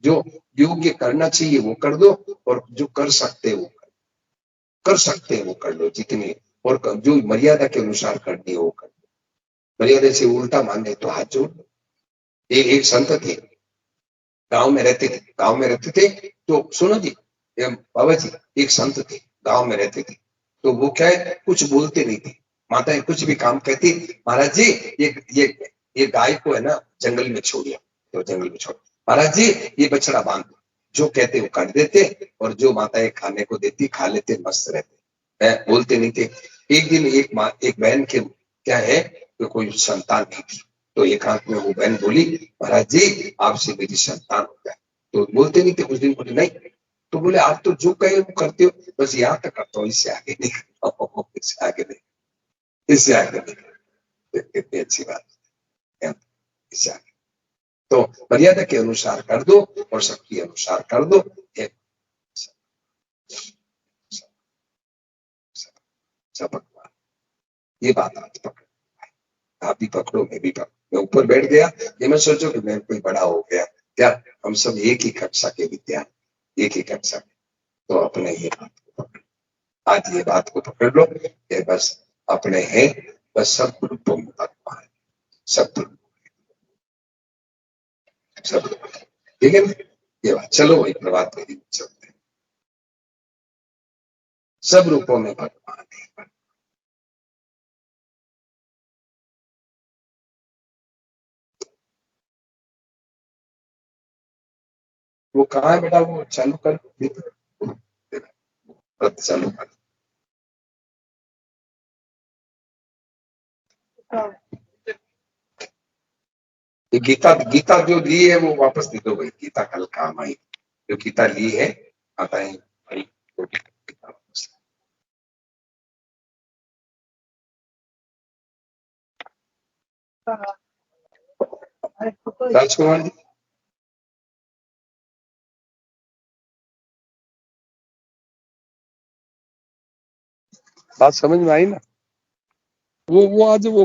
जो योग्य करना चाहिए वो कर दो, और जो कर सकते वो कर सकते हैं वो कर लो जितने, और जो मर्यादा के अनुसार करनी है वो कर लो, मर्यादा से उल्टा मांगे तो हाथ जोड़ लो। एक संत थे, गांव में रहते थे, गांव में रहते थे, तो सुनो जी बाबा जी, एक संत थे, गांव में रहते थे, तो वो क्या है, कुछ बोलते नहीं थे, माताएं कुछ भी काम कहती, महाराज जी ये गाय को है ना जंगल में छोड़िए, तो जंगल में छोड़, महाराज जी ये बछड़ा बांध दो, जो कहते वो कर देते, और जो माताएं खाने को देती खा लेते, मस्त रहते, बोलते नहीं थे। एक दिन एक बहन के क्या है, तो कोई संतान नहीं थी, तो एकांत में वो बहन बोली, महाराज जी आपसे मेरी संतान हो जाए, तो बोलते नहीं थे उस दिन, बोले नहीं, तो बोले आप तो जो कहे वो करते हो, बस यहाँ तक करता हूँ, इससे आगे नहीं करता हूँ, इससे आगे नहीं, इससे आगे नहीं, कितनी अच्छी बात है, इससे आगे तो मर्यादा के अनुसार कर दो और सबके अनुसार कर दो, सब भगवान, ये बात आज पकड़, आप भी पकड़ो, मैं भी पकड़ो, मैं ऊपर बैठ गया, ये मैं सोचो कि मैं कोई बड़ा हो गया, क्या हम सब एक ही कक्षा के विद्यार्थी, एक ही कक्षा के, तो अपने ये बात को पकड़, आज ये बात को पकड़ लो कि बस अपने हैं, बस सब ग्रुपों में भगवान, सब सब ठीक है ना, ये बात, चलो वही प्रभात में चलते हैं, सब रूपों में भगवान है। वो कहाँ है बेटा, वो चालू कर, चालू कर, ये गीता गीता जो ली है वो वापस दे दो भाई, गीता कल काम आई, जो गीता ली है आता है भाई, तो गीता वापस। राजकुमार जी, बात समझ में आई ना, वो आज वो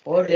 और